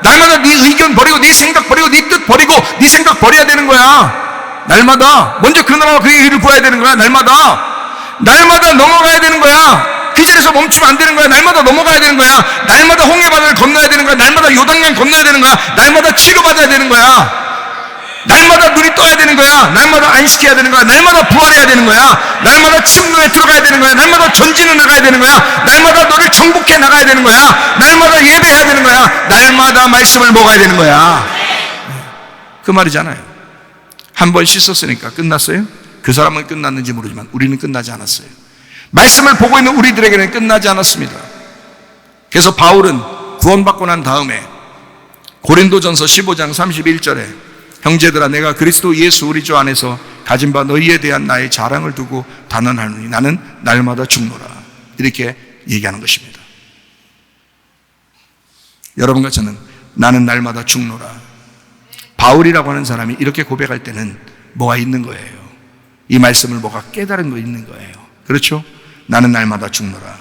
날마다 네 의견 버리고 네 생각 버리고 네 뜻 버리고 네 생각 버려야 되는 거야. 날마다 먼저 그 나라와 그의 의를 구해야 되는 거야. 날마다 넘어가야 되는 거야. 그 자리에서 멈추면 안 되는 거야. 날마다 넘어가야 되는 거야. 날마다 홍해바다를 건너야 되는 거야. 날마다 요단강 건너야 되는 거야. 날마다 치료받아야 되는 거야. 날마다 눈이 떠야 되는 거야. 날마다 안식해야 되는 거야. 날마다 부활해야 되는 거야. 날마다 침노에 들어가야 되는 거야. 날마다 전진해 나가야 되는 거야. 날마다 너를 정복해 나가야 되는 거야. 날마다 예배해야 되는 거야. 날마다 말씀을 먹어야 되는 거야. 그 말이잖아요. 한 번 씻었으니까 끝났어요? 그 사람은 끝났는지 모르지만 우리는 끝나지 않았어요. 말씀을 보고 있는 우리들에게는 끝나지 않았습니다. 그래서 바울은 구원받고 난 다음에 고린도전서 15장 31절에 형제들아 내가 그리스도 예수 우리 주 안에서 가진 바 너희에 대한 나의 자랑을 두고 단언하노니 나는 날마다 죽노라 이렇게 얘기하는 것입니다. 여러분과 저는 나는 날마다 죽노라. 바울이라고 하는 사람이 이렇게 고백할 때는 뭐가 있는 거예요. 이 말씀을 뭐가 깨달은 거 있는 거예요. 그렇죠? 나는 날마다 죽노라.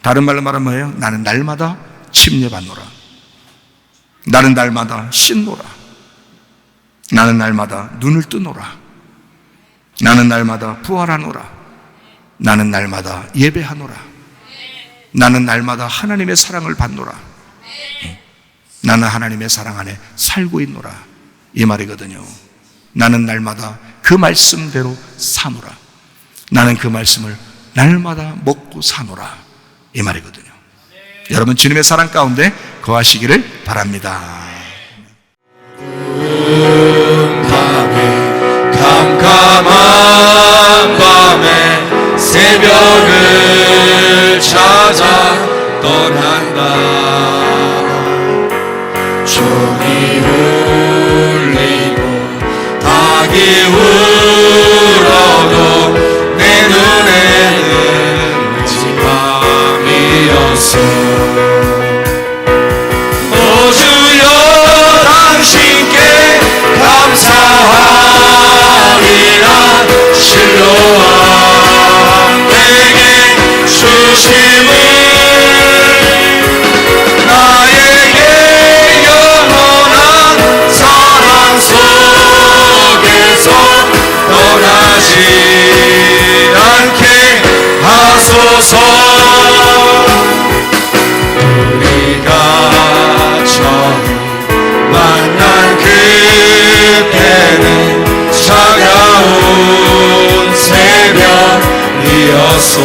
다른 말로 말하면 뭐예요? 나는 날마다 침례받노라. 나는 날마다 씻노라. 나는 날마다 눈을 뜨노라. 나는 날마다 부활하노라. 나는 날마다 예배하노라. 나는 날마다 하나님의 사랑을 받노라. 나는 하나님의 사랑 안에 살고 있노라. 이 말이거든요. 나는 날마다 그 말씀대로 사노라. 나는 그 말씀을 날마다 먹고 사노라. 이 말이거든요. 여러분 주님의 사랑 가운데 거하시기를 바랍니다. 캄캄한 밤에 새벽을 찾아 떠난다. 종이 울리고 닭이 울어도 내 눈에는 오직 밤이었어. 오 주여 당신께 감사하리라. 실로암 내게 주심을 나에게 영원한 사랑 속에서 떠나지 않게 하소서. 우리가 처음 만난 그때는 차가운 새벽이었어.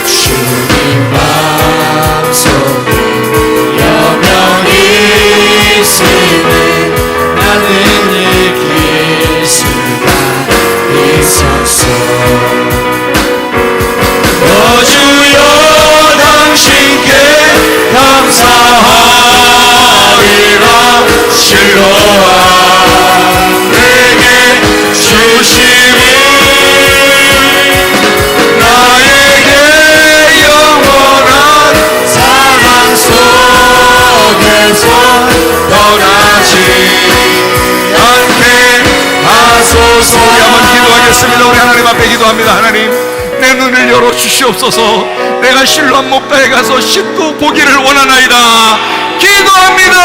주님 마음속에 여명이 있으니 나는 이길 수가 있었어. 오 주여 당신께 감사하리라. 실로암 내게 주심을 나에게 영원한 사랑 속에서 떠나지 않게 하소서. 우리 한번 기도하겠습니다. 우리 하나님 앞에 기도합니다. 하나님 내 눈을 열어주시옵소서. 내가 실로암 목가에 가서 씻고 보기를 원하나이다. 기도합니다.